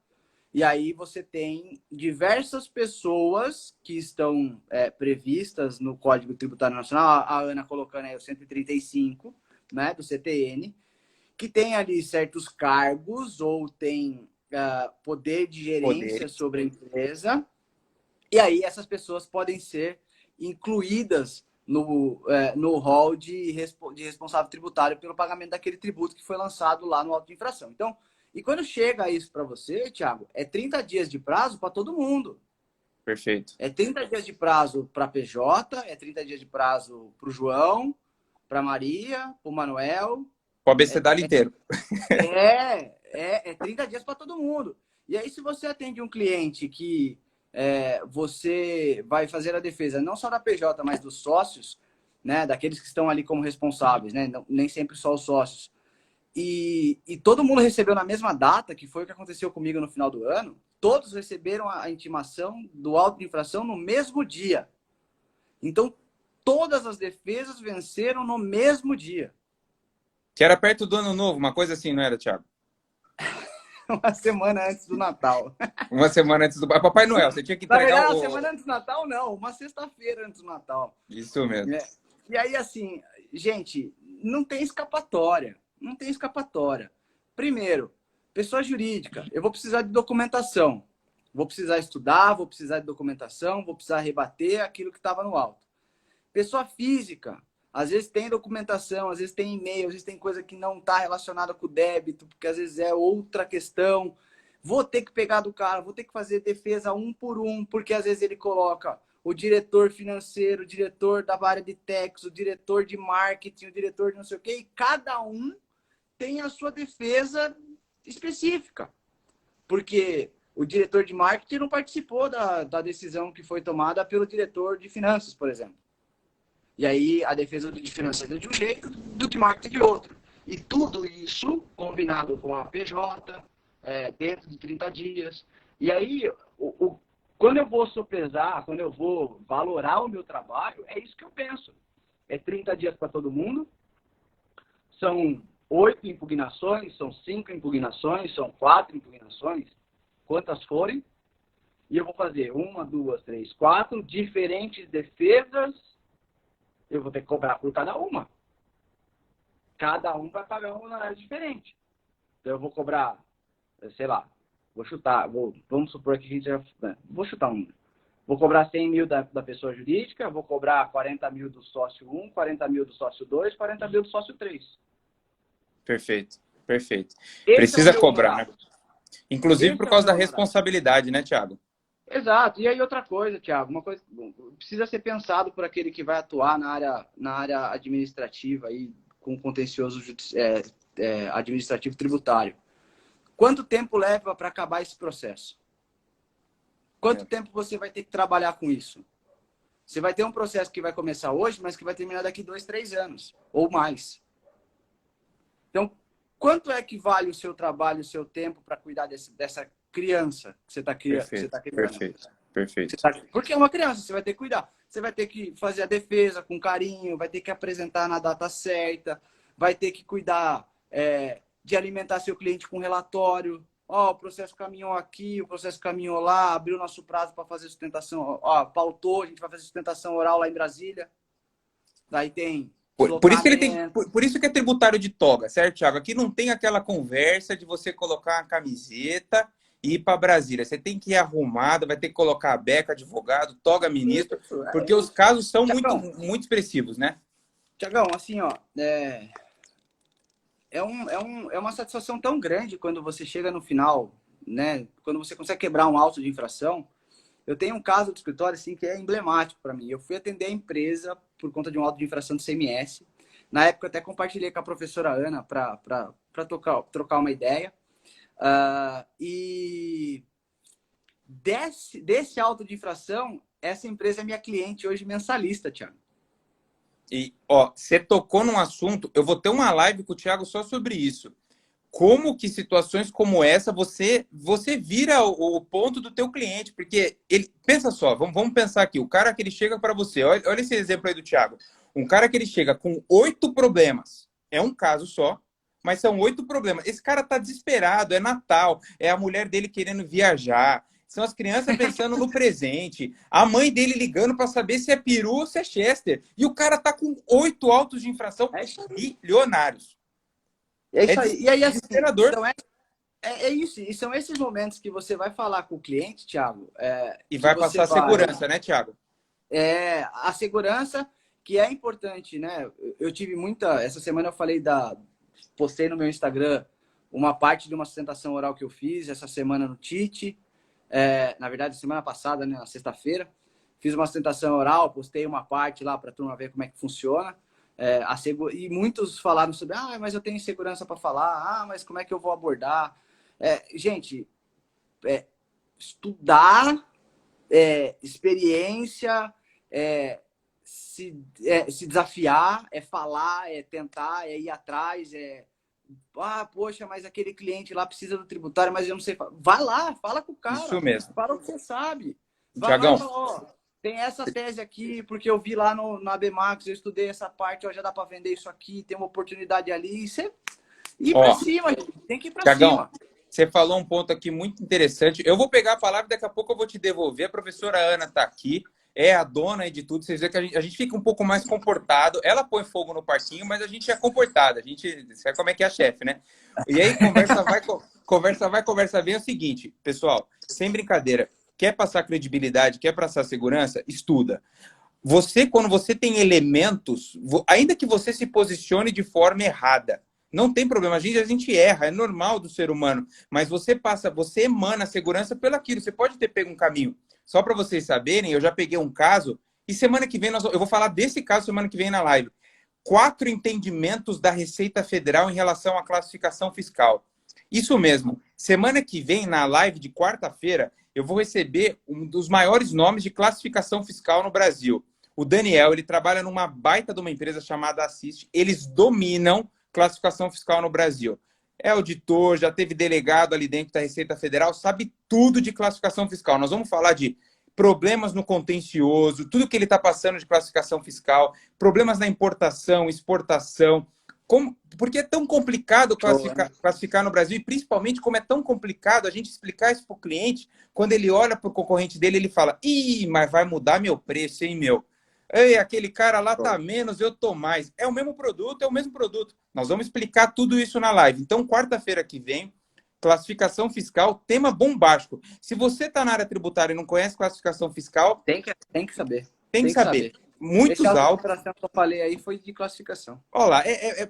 E aí você tem diversas pessoas que estão previstas no Código Tributário Nacional, a Ana colocando aí o 135, né, do CTN, que tem ali certos cargos ou tem poder de gerência sobre a empresa. E aí essas pessoas podem ser incluídas no rol de responsável tributário pelo pagamento daquele tributo que foi lançado lá no auto de infração. Então, e quando chega isso para você, Thiago, é 30 dias de prazo para todo mundo. Perfeito. É 30 dias de prazo para PJ, é 30 dias de prazo para o João, para Maria, para o Manuel. O abecedário inteiro. É 30 dias para todo mundo. E aí, se você atende um cliente que você vai fazer a defesa não só da PJ, mas dos sócios, né, daqueles que estão ali como responsáveis, né, não, nem sempre só os sócios, e todo mundo recebeu na mesma data, que foi o que aconteceu comigo no final do ano, todos receberam a intimação do auto de infração no mesmo dia. Então, todas as defesas venceram no mesmo dia. Que era perto do ano novo, uma coisa assim, não era, Thiago? uma semana antes do Natal. Uma semana antes do Papai Noel, você tinha que Na entregar verdade, o... uma semana antes do Natal, não. Uma sexta-feira antes do Natal. Isso mesmo. E aí, assim, gente, não tem escapatória. Não tem escapatória. Primeiro, pessoa jurídica, eu vou precisar de documentação. Vou precisar estudar, vou precisar de documentação, vou precisar rebater aquilo que estava no auto. Pessoa física, às vezes tem documentação, às vezes tem e-mail, às vezes tem coisa que não está relacionada com o débito, porque às vezes é outra questão. Vou ter que pegar do cara, vou ter que fazer defesa um por um, porque às vezes ele coloca o diretor financeiro, o diretor da área de tax, o diretor de marketing, o diretor de não sei o quê, e cada um tem a sua defesa específica. Porque o diretor de marketing não participou da decisão que foi tomada pelo diretor de finanças, por exemplo. E aí a defesa de finanças é de um jeito, do de marketing de outro. E tudo isso combinado com a PJ, dentro de 30 dias. E aí, quando eu vou sopesar, quando eu vou valorar o meu trabalho, é isso que eu penso. É 30 dias para todo mundo, são 8 impugnações, são 5 impugnações, são 4 impugnações, quantas forem, e eu vou fazer 1, 2, 3, 4 diferentes defesas, eu vou ter que cobrar por cada uma. Cada um vai pagar um honorário diferente. Então eu vou cobrar, sei lá, vou chutar, vamos supor que a gente vou chutar um. Vou cobrar 100 mil da pessoa jurídica, vou cobrar 40 mil do sócio 1, 40 mil do sócio 2, 40 mil do sócio 3. Perfeito, perfeito. Esse Precisa é o meu cobrar, honorário. né? Inclusive Esse por é o causa da meu honorário. responsabilidade, né, Thiago? Exato. E aí outra coisa, Thiago, uma coisa precisa ser pensado por aquele que vai atuar na área administrativa aí, com contencioso administrativo tributário. Quanto tempo leva para acabar esse processo? Quanto tempo você vai ter que trabalhar com isso? Você vai ter um processo que vai começar hoje, mas que vai terminar daqui 2, 3 anos ou mais. Então, quanto é que vale o seu trabalho, o seu tempo para cuidar dessa criança que você está criando? Perfeito, perfeito. Porque é uma criança, você vai ter que cuidar. Você vai ter que fazer a defesa com carinho, vai ter que apresentar na data certa, vai ter que cuidar de alimentar seu cliente com relatório. Ó, o processo caminhou aqui, o processo caminhou lá, abriu nosso prazo para fazer sustentação, ó, pautou, a gente vai fazer sustentação oral lá em Brasília. Daí tem Por isso que ele tem, por isso que é tributário de toga, certo, Thiago? Aqui não tem aquela conversa de você colocar uma camiseta e ir para Brasília. Você tem que ir arrumado, vai ter que colocar a beca, advogado, toga ministro, porque os casos são muito expressivos, né? Tiagão, assim, ó, é uma satisfação tão grande quando você chega no final, né? Quando você consegue quebrar um auto de infração. Eu tenho um caso do escritório assim, que é emblemático para mim. Eu fui atender a empresa por conta de um auto de infração do CMS. Na época, eu até compartilhei com a professora Ana para trocar uma ideia. E desse auto de infração, essa empresa é minha cliente hoje mensalista, Thiago. E, ó, você tocou num assunto, eu vou ter uma live com o Thiago só sobre isso. Como que situações como essa você vira o ponto do teu cliente, porque ele pensa só, vamos pensar aqui, o cara que ele chega para você, olha esse exemplo aí do Thiago, um cara que ele chega com 8 problemas, é um caso só, mas são 8 problemas. Esse cara tá desesperado, é Natal, é a mulher dele querendo viajar, são as crianças pensando no presente, a mãe dele ligando para saber se é peru ou se é Chester, e o cara tá com 8 autos de infração bilionários. É isso aí. E aí, assim, então é isso. E são esses momentos que você vai falar com o cliente, Thiago. E vai passar segurança, né, Thiago? A segurança, que é importante, né? Eu tive essa semana eu falei postei no meu Instagram uma parte de uma sustentação oral que eu fiz essa semana no TIT. Na verdade, semana passada, né, na sexta-feira. Fiz uma sustentação oral, postei uma parte lá para a turma ver como é que funciona. E muitos falaram sobre, mas eu tenho segurança para falar, mas como é que eu vou abordar? Gente, estudar, experiência, se desafiar, falar, tentar, ir atrás, poxa, mas aquele cliente lá precisa do tributário, mas eu não sei. Vai lá, fala com o cara. Isso mesmo. Fala o que você sabe. Vai Thiagão. Lá e fala, tem essa tese aqui, porque eu vi lá na ABMAX, eu estudei essa parte, já dá para vender isso aqui, tem uma oportunidade ali. E você ir para cima, gente. Tem que ir para cima. Você falou um ponto aqui muito interessante. Eu vou pegar a palavra, daqui a pouco eu vou te devolver. A professora Ana está aqui, é a dona aí de tudo. Vocês veem que a gente fica um pouco mais comportado. Ela põe fogo no parquinho, mas a gente é comportado. A gente sabe como é que é a chefe, né? E aí, conversa bem. É o seguinte, pessoal, sem brincadeira. Quer passar credibilidade, quer passar segurança? Estuda. Quando você tem elementos, ainda que você se posicione de forma errada, não tem problema, a gente erra, é normal do ser humano, mas você emana segurança pelo aquilo, você pode ter pego um caminho. Só para vocês saberem, eu já peguei um caso, e semana que vem eu vou falar desse caso semana que vem na live. 4 entendimentos da Receita Federal em relação à classificação fiscal. Isso mesmo, semana que vem, na live de quarta-feira, eu vou receber um dos maiores nomes de classificação fiscal no Brasil. O Daniel, ele trabalha numa baita de uma empresa chamada Assist. Eles dominam classificação fiscal no Brasil. É auditor, já teve delegado ali dentro da Receita Federal, sabe tudo de classificação fiscal. Nós vamos falar de problemas no contencioso, tudo que ele está passando de classificação fiscal, problemas na importação, exportação. Porque é tão complicado classificar no Brasil, e principalmente como é tão complicado a gente explicar isso para o cliente, quando ele olha para o concorrente dele, ele fala, ih, mas vai mudar meu preço, hein, meu? Ei, aquele cara lá tá menos, eu tô mais. É o mesmo produto, é o mesmo produto. Nós vamos explicar tudo isso na live. Então, quarta-feira que vem, classificação fiscal, tema bombástico. Se você tá na área tributária e não conhece classificação fiscal... Tem que saber. Tem que saber. Muitos autos. A que eu falei aí foi de classificação. Olha lá,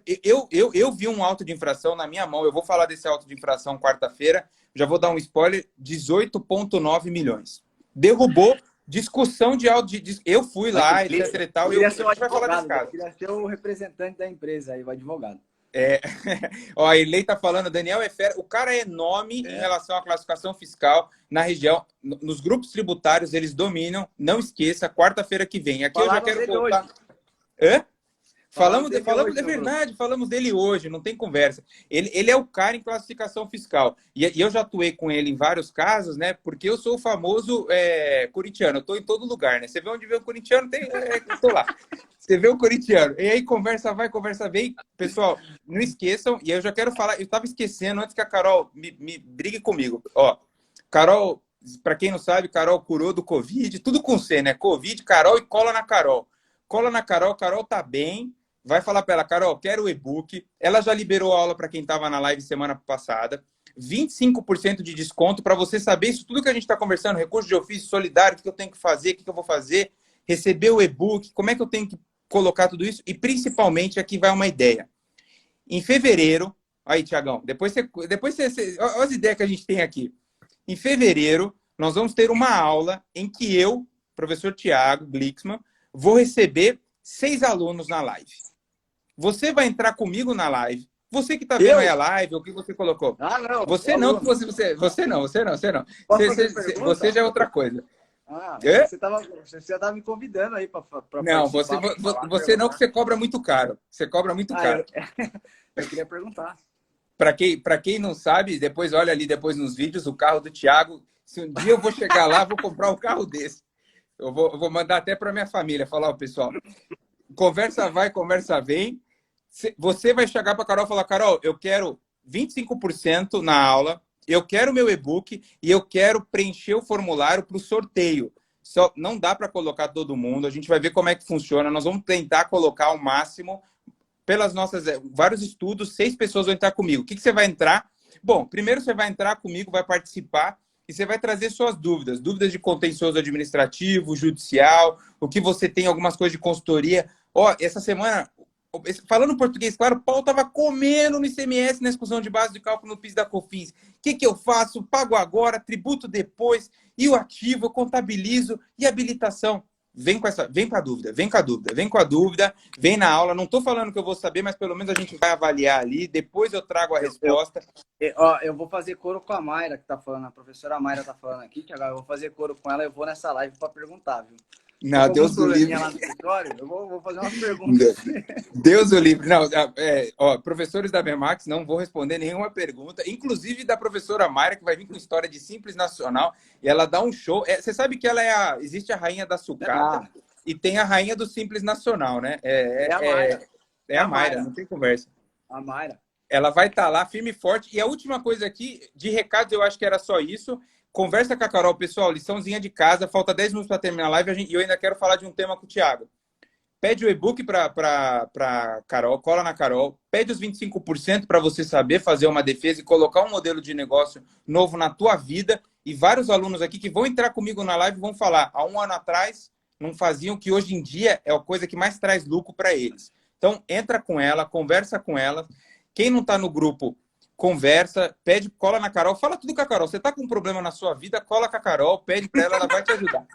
eu vi um auto de infração na minha mão. Eu vou falar desse auto de infração quarta-feira. Já vou dar um spoiler: 18,9 milhões. Derrubou discussão de auto de. Eu fui lá, etc e tal. Eu vai falar desse caso. Queria ser o representante da empresa aí, o advogado. Ó, a Erlei tá falando, Daniel é fera. O cara é nome em relação à classificação fiscal na região. Nos grupos tributários, eles dominam. Não esqueça, quarta-feira que vem. Aqui eu já quero voltar. Hã? Falamos verdade, falamos dele hoje, não tem conversa. Ele é o cara em classificação fiscal. E eu já atuei com ele em vários casos, né? Porque eu sou o famoso corintiano, eu tô em todo lugar, né? Você vê onde vê o corintiano, eu tô lá. Você vê o corintiano. E aí conversa vai, conversa vem. Pessoal, não esqueçam, e eu já quero falar, eu tava esquecendo antes que a Carol me brigue comigo. Ó, Carol, para quem não sabe, Carol curou do Covid, tudo com C, né? Covid, Carol e cola na Carol. Cola na Carol, Carol tá bem. Vai falar para ela, Carol, quero o e-book. Ela já liberou a aula para quem estava na live semana passada. 25% de desconto para você saber isso tudo que a gente está conversando, recurso de ofício, solidário, o que eu tenho que fazer, o que eu vou fazer, receber o e-book, como é que eu tenho que colocar tudo isso. E, principalmente, aqui vai uma ideia. Em fevereiro, aí, Tiagão, depois você olha as ideias que a gente tem aqui. Em fevereiro, nós vamos ter uma aula em que eu, professor Tiago Glixman, vou receber 6 alunos na live. Você vai entrar comigo na live. Você que está vendo aí a live, o que você colocou? Ah, não. Você não, você não. Você já é outra coisa. Ah, você já estava me convidando aí para não, você não, que você cobra muito caro. Você cobra muito caro. Eu queria perguntar. Para quem não sabe, depois olha ali depois nos vídeos, o carro do Thiago. Se um dia eu vou chegar lá, vou comprar um carro desse. Eu vou mandar até para minha família, falar, ó, pessoal, conversa vai, conversa vem. Você vai chegar para a Carol e falar, Carol, eu quero 25% na aula, eu quero meu e-book e eu quero preencher o formulário para o sorteio. Só não dá para colocar todo mundo, a gente vai ver como é que funciona, nós vamos tentar colocar ao máximo, pelas nossas vários estudos, 6 pessoas vão entrar comigo. O que você vai entrar? Bom, primeiro você vai entrar comigo, vai participar, e você vai trazer suas dúvidas. Dúvidas de contencioso administrativo, judicial, o que você tem, algumas coisas de consultoria. Ó, essa semana, falando português, claro, o pau estava comendo no ICMS, na exclusão de base de cálculo no PIS da COFINS. O que eu faço? Pago agora, tributo depois, e o ativo, eu contabilizo, e habilitação. Vem com a dúvida, vem na aula. Não estou falando que eu vou saber, mas pelo menos a gente vai avaliar ali. Depois eu trago a resposta. Eu vou fazer coro com a Mayra, que está falando. A professora Mayra está falando aqui, que agora eu vou fazer coro com ela. Eu vou nessa live para perguntar, viu? Não, Deus o livre. Lá no escritório, eu vou fazer umas perguntas. Deus o livre. Não, professores da Bemax, não vou responder nenhuma pergunta, inclusive da professora Mayra, que vai vir com história de Simples Nacional, e ela dá um show. Você sabe que ela existe a rainha da sucata e tem a rainha do Simples Nacional, né? É a Mayra, não tem conversa. A Mayra. Ela vai estar lá, firme e forte. E a última coisa aqui, de recados, eu acho que era só isso. Conversa com a Carol, pessoal, liçãozinha de casa. Falta 10 minutos para terminar a live e eu ainda quero falar de um tema com o Thiago. Pede o e-book para Carol, cola na Carol. Pede os 25% para você saber fazer uma defesa e colocar um modelo de negócio novo na tua vida. E vários alunos aqui que vão entrar comigo na live vão falar, há um ano atrás não faziam, que hoje em dia é a coisa que mais traz lucro para eles. Então, entra com ela, conversa com ela. Quem não está no grupo, conversa, pede, cola na Carol, fala tudo com a Carol. Você está com um problema na sua vida, cola com a Carol, pede para ela, ela vai te ajudar.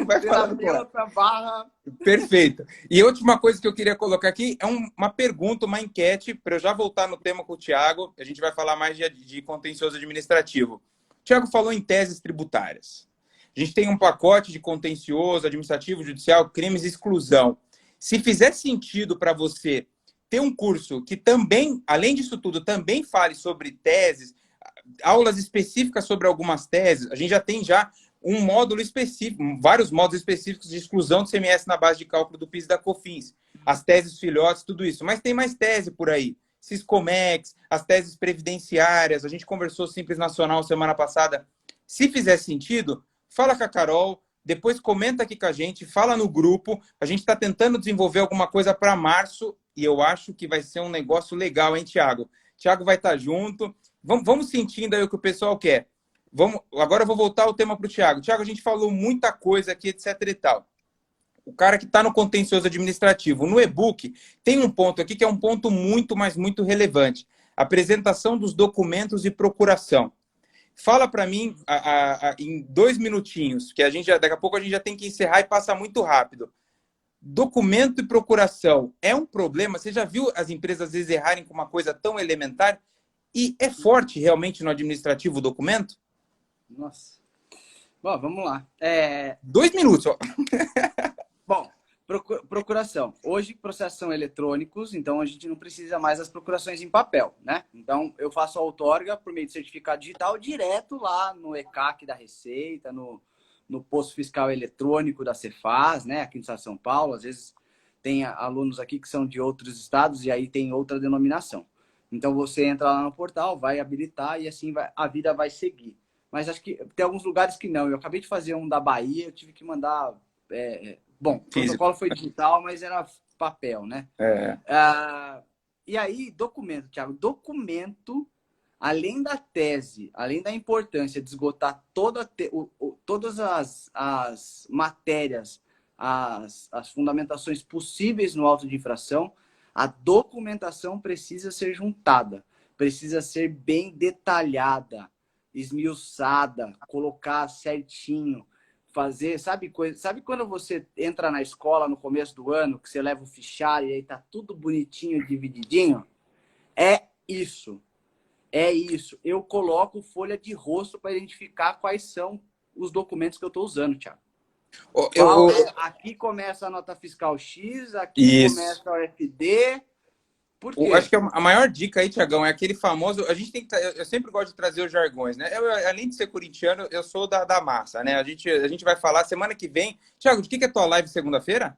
Vai falar com ela. Barra. Perfeito. E a última coisa que eu queria colocar aqui é uma pergunta, uma enquete, para eu já voltar no tema com o Thiago. A gente vai falar mais de contencioso administrativo. O Thiago falou em teses tributárias. A gente tem um pacote de contencioso, administrativo, judicial, crimes e exclusão. Se fizer sentido para você ter um curso que também, além disso tudo, também fale sobre teses, aulas específicas sobre algumas teses, a gente já tem um módulo específico, vários módulos específicos de exclusão do CMS na base de cálculo do PIS e da COFINS, as teses filhotes, tudo isso. Mas tem mais tese por aí. Siscomex, as teses previdenciárias, a gente conversou Simples Nacional semana passada. Se fizer sentido, fala com a Carol, depois comenta aqui com a gente, fala no grupo. A gente está tentando desenvolver alguma coisa para março e eu acho que vai ser um negócio legal, hein, Thiago? Thiago vai estar junto. Vamos sentindo aí o que o pessoal quer. Agora eu vou voltar o tema para o Thiago. Thiago, a gente falou muita coisa aqui, etc e tal. O cara que está no contencioso administrativo, no e-book, tem um ponto aqui que é um ponto muito, mas muito relevante. Apresentação dos documentos e procuração. Fala para mim em 2 minutinhos, que daqui a pouco a gente já tem que encerrar e passa muito rápido. Documento e procuração é um problema? Você já viu as empresas às vezes errarem com uma coisa tão elementar? E é forte realmente no administrativo o documento? Nossa. Bom, vamos lá. 2 minutos, ó. Bom, procuração. Hoje, processos são eletrônicos, então a gente não precisa mais das procurações em papel, né? Então, eu faço a outorga por meio de certificado digital direto lá no ECAC da Receita, no posto fiscal eletrônico da Cefaz, né? Aqui no estado de São Paulo. Às vezes tem alunos aqui que são de outros estados e aí tem outra denominação. Então, você entra lá no portal, vai habilitar e assim a vida vai seguir. Mas acho que tem alguns lugares que não. Eu acabei de fazer um da Bahia, eu tive que mandar... Bom, o protocolo foi digital, mas era papel, né? E aí, documento, Thiago. Documento, além da tese, além da importância de esgotar todas as matérias, as fundamentações possíveis no auto de infração, a documentação precisa ser juntada, precisa ser bem detalhada, esmiuçada, colocar certinho, fazer, sabe quando você entra na escola no começo do ano, que você leva o fichário e aí tá tudo bonitinho, divididinho? É isso. É isso. Eu coloco folha de rosto para identificar quais são os documentos que eu estou usando, Thiago. Aqui começa a nota fiscal X, aqui começa o FD. Por quê? Eu acho que a maior dica aí, Tiagão, é aquele famoso... A gente tem que... Eu sempre gosto de trazer os jargões, né? Além de ser corintiano, eu sou da massa, né? A gente vai falar semana que vem... Tiago, de que é tua live segunda-feira?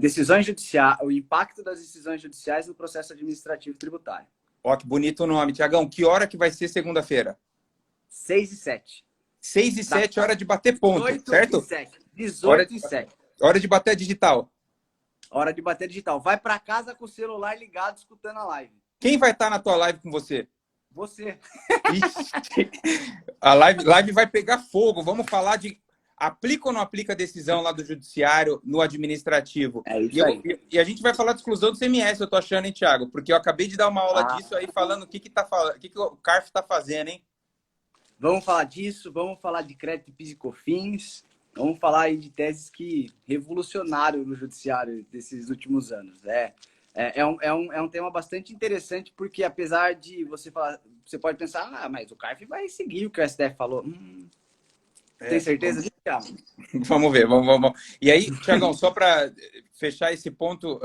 Decisões judiciais, o impacto das decisões judiciais no processo administrativo tributário. Ó, que bonito o nome. Tiagão, que hora que vai ser segunda-feira? 6 e 7. 6 e 7, hora de bater ponto, 18 certo? 18 e 7. Hora de bater digital. Hora de bater digital. Vai para casa com o celular ligado, escutando a live. Quem vai estar na tua live com você? Você. Ixi, a live vai pegar fogo. Vamos falar de aplica ou não aplica a decisão lá do judiciário no administrativo. É isso aí. E a gente vai falar de exclusão do CMS, eu tô achando, hein, Thiago? Porque eu acabei de dar uma aula disso aí, falando o que o CARF tá fazendo, hein? Vamos falar disso, vamos falar de crédito PIS e COFINS, vamos falar aí de teses que revolucionaram no judiciário desses últimos anos. É um tema bastante interessante, porque apesar de você falar, você pode pensar, mas o CARF vai seguir o que o STF falou. Tem certeza disso, Thiago? Vamos ver, vamos. E aí, Thiagão, só para fechar esse ponto,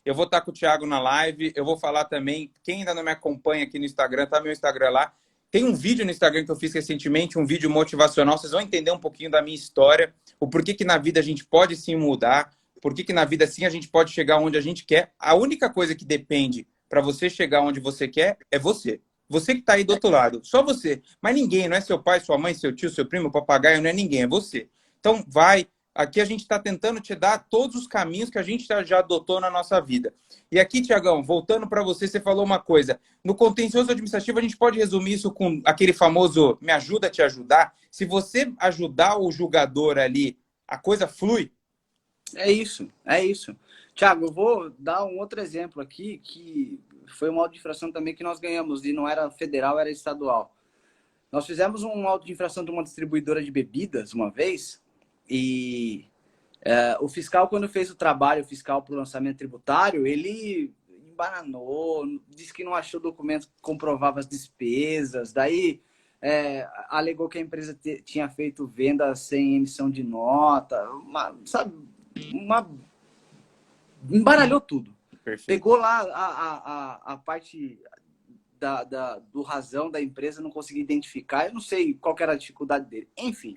eu vou estar com o Thiago na live, eu vou falar também, quem ainda não me acompanha aqui no Instagram, tá meu Instagram lá. Tem um vídeo no Instagram que eu fiz recentemente, um vídeo motivacional, vocês vão entender um pouquinho da minha história, o porquê que na vida a gente pode sim mudar, porquê que na vida sim a gente pode chegar onde a gente quer. A única coisa que depende para você chegar onde você quer é você. Você que está aí do outro lado, só você. Mas ninguém, não é seu pai, sua mãe, seu tio, seu primo, papagaio, não é ninguém, é você. Então, vai. Aqui a gente está tentando te dar todos os caminhos que a gente já adotou na nossa vida. E aqui, Tiagão, voltando para você, você falou uma coisa. No contencioso administrativo, a gente pode resumir isso com aquele famoso me ajuda a te ajudar. Se você ajudar o julgador ali, a coisa flui. É isso, é isso. Tiago, eu vou dar um outro exemplo aqui, que foi uma auto de infração também que nós ganhamos, e não era federal, era estadual. Nós fizemos um auto de infração de uma distribuidora de bebidas uma vez, e o fiscal, quando fez o trabalho fiscal para o lançamento tributário, ele embananou, disse que não achou documento que comprovava as despesas, daí alegou que a empresa tinha feito venda sem emissão de nota, embaralhou tudo. Perfeito. Pegou lá a parte do razão da empresa, não consegui identificar, eu não sei qual que era a dificuldade dele. Enfim,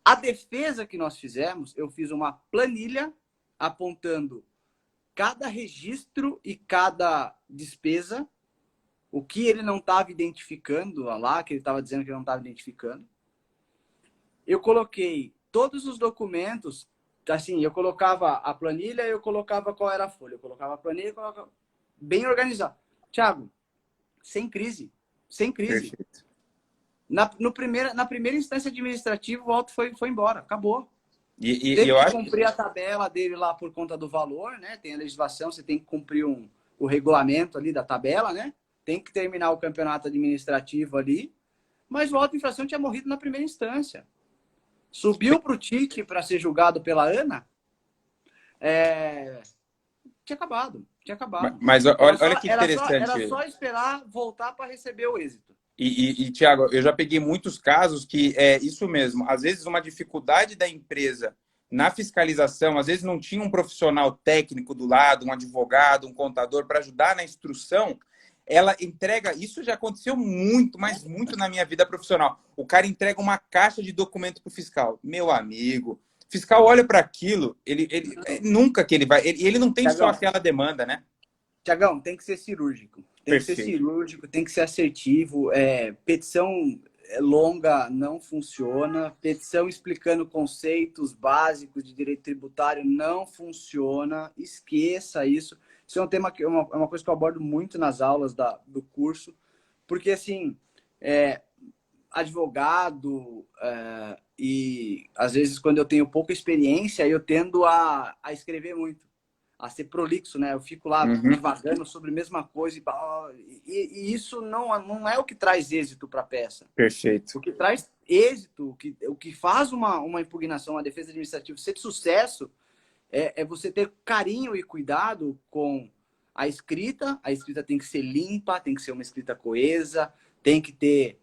a defesa que nós fizemos, eu fiz uma planilha apontando cada registro e cada despesa, o que ele não estava identificando lá, que ele estava dizendo que ele não estava identificando. Eu coloquei todos os documentos, assim, eu colocava a planilha, eu colocava qual era a folha, eu colocava a planilha, eu colocava bem organizado. Tiago, sem crise, sem crise. Perfeito. Na primeira instância administrativa, o auto foi embora, acabou. E Teve eu que acho cumprir a tabela dele lá por conta do valor, né? Tem a legislação, você tem que cumprir o regulamento ali da tabela, né? Tem que terminar o campeonato administrativo ali. Mas o auto de infração tinha morrido na primeira instância. Subiu para o TIC para ser julgado pela ANA, tinha acabado. Tinha acabado. Mas olha que interessante. Era só esperar voltar para receber o êxito. Tiago, eu já peguei muitos casos que é isso mesmo. Às vezes, uma dificuldade da empresa na fiscalização, às vezes não tinha um profissional técnico do lado, um advogado, um contador para ajudar na instrução. Ela entrega, isso já aconteceu muito, mas muito na minha vida profissional. O cara entrega uma caixa de documento para o fiscal. Meu amigo, o fiscal olha para aquilo, ele nunca que ele vai. Ele não tem só aquela demanda, né? Tiagão, tem que ser cirúrgico. Tem que ser cirúrgico, tem que ser assertivo. Petição longa não funciona. Petição explicando conceitos básicos de direito tributário não funciona. Esqueça isso. Isso é um tema que é uma coisa que eu abordo muito nas aulas do curso, porque assim, advogado e às vezes quando eu tenho pouca experiência, eu tendo a escrever muito, a ser prolixo, né? Eu fico lá divagando sobre a mesma coisa e isso não é o que traz êxito para a peça. Perfeito. O que traz êxito, o que faz uma impugnação, uma defesa administrativa ser de sucesso é você ter carinho e cuidado com a escrita. A escrita tem que ser limpa, tem que ser uma escrita coesa, tem que ter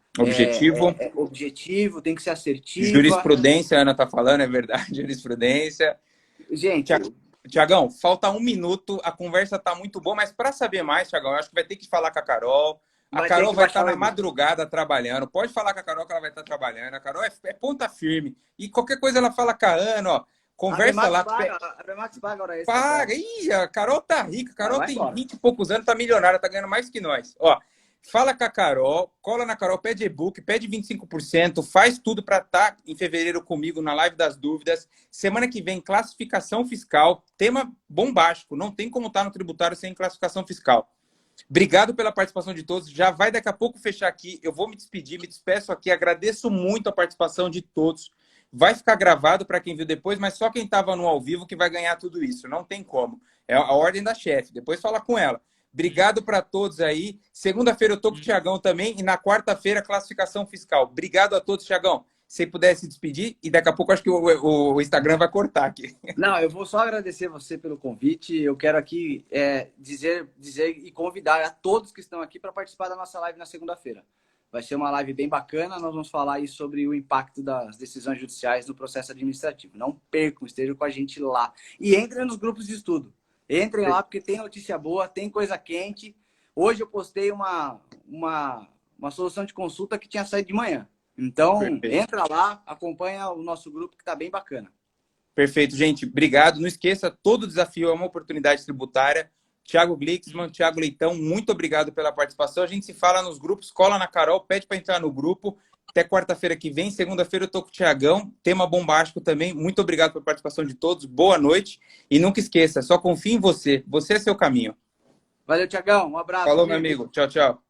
objetivo, tem que ser assertiva. Jurisprudência, a Ana está falando, é verdade, jurisprudência. Gente, Tiagão, falta 1 minuto, a conversa está muito boa, mas para saber mais, Tiagão, eu acho que vai ter que falar com a Carol. A Carol vai estar na madrugada trabalhando. Pode falar com a Carol que ela vai estar trabalhando. A Carol é ponta firme. E qualquer coisa ela fala com a Ana, ó. Conversa lá. A Remax paga hora extra. Paga. Ih, a Carol tá rica. A Carol tem 20 e poucos anos, tá milionária, tá ganhando mais que nós. Ó, fala com a Carol, cola na Carol, pede e-book, pede 25%, faz tudo para estar em fevereiro comigo na live das dúvidas. Semana que vem, classificação fiscal. Tema bombástico. Não tem como estar no tributário sem classificação fiscal. Obrigado pela participação de todos. Já vai daqui a pouco fechar aqui. Eu vou me despedir, me despeço aqui. Agradeço muito a participação de todos. Vai ficar gravado para quem viu depois, mas só quem estava no ao vivo que vai ganhar tudo isso. Não tem como. É a ordem da chefe. Depois fala com ela. Obrigado para todos aí. Segunda-feira eu tô com o Tiagão também. E na quarta-feira, classificação fiscal. Obrigado a todos, Tiagão. Se puder se despedir, e daqui a pouco acho que o Instagram vai cortar aqui. Não, eu vou só agradecer você pelo convite. Eu quero aqui dizer e convidar a todos que estão aqui para participar da nossa live na segunda-feira. Vai ser uma live bem bacana. Nós vamos falar aí sobre o impacto das decisões judiciais no processo administrativo. Não percam, estejam com a gente lá. E entrem nos grupos de estudo. Entrem lá porque tem notícia boa, tem coisa quente. Hoje eu postei uma solução de consulta que tinha saído de manhã. Então, entra lá, acompanha o nosso grupo que está bem bacana. Perfeito, gente. Obrigado. Não esqueça, todo desafio é uma oportunidade tributária. Thiago Glixman, Thiago Leitão, muito obrigado pela participação. A gente se fala nos grupos, cola na Carol, pede para entrar no grupo. Até quarta-feira que vem. Segunda-feira eu tô com o Thiagão, tema bombástico também. Muito obrigado pela participação de todos. Boa noite. E nunca esqueça, só confie em você. Você é seu caminho. Valeu, Thiagão. Um abraço, Falou, meu amigo. amigo. Tchau, tchau.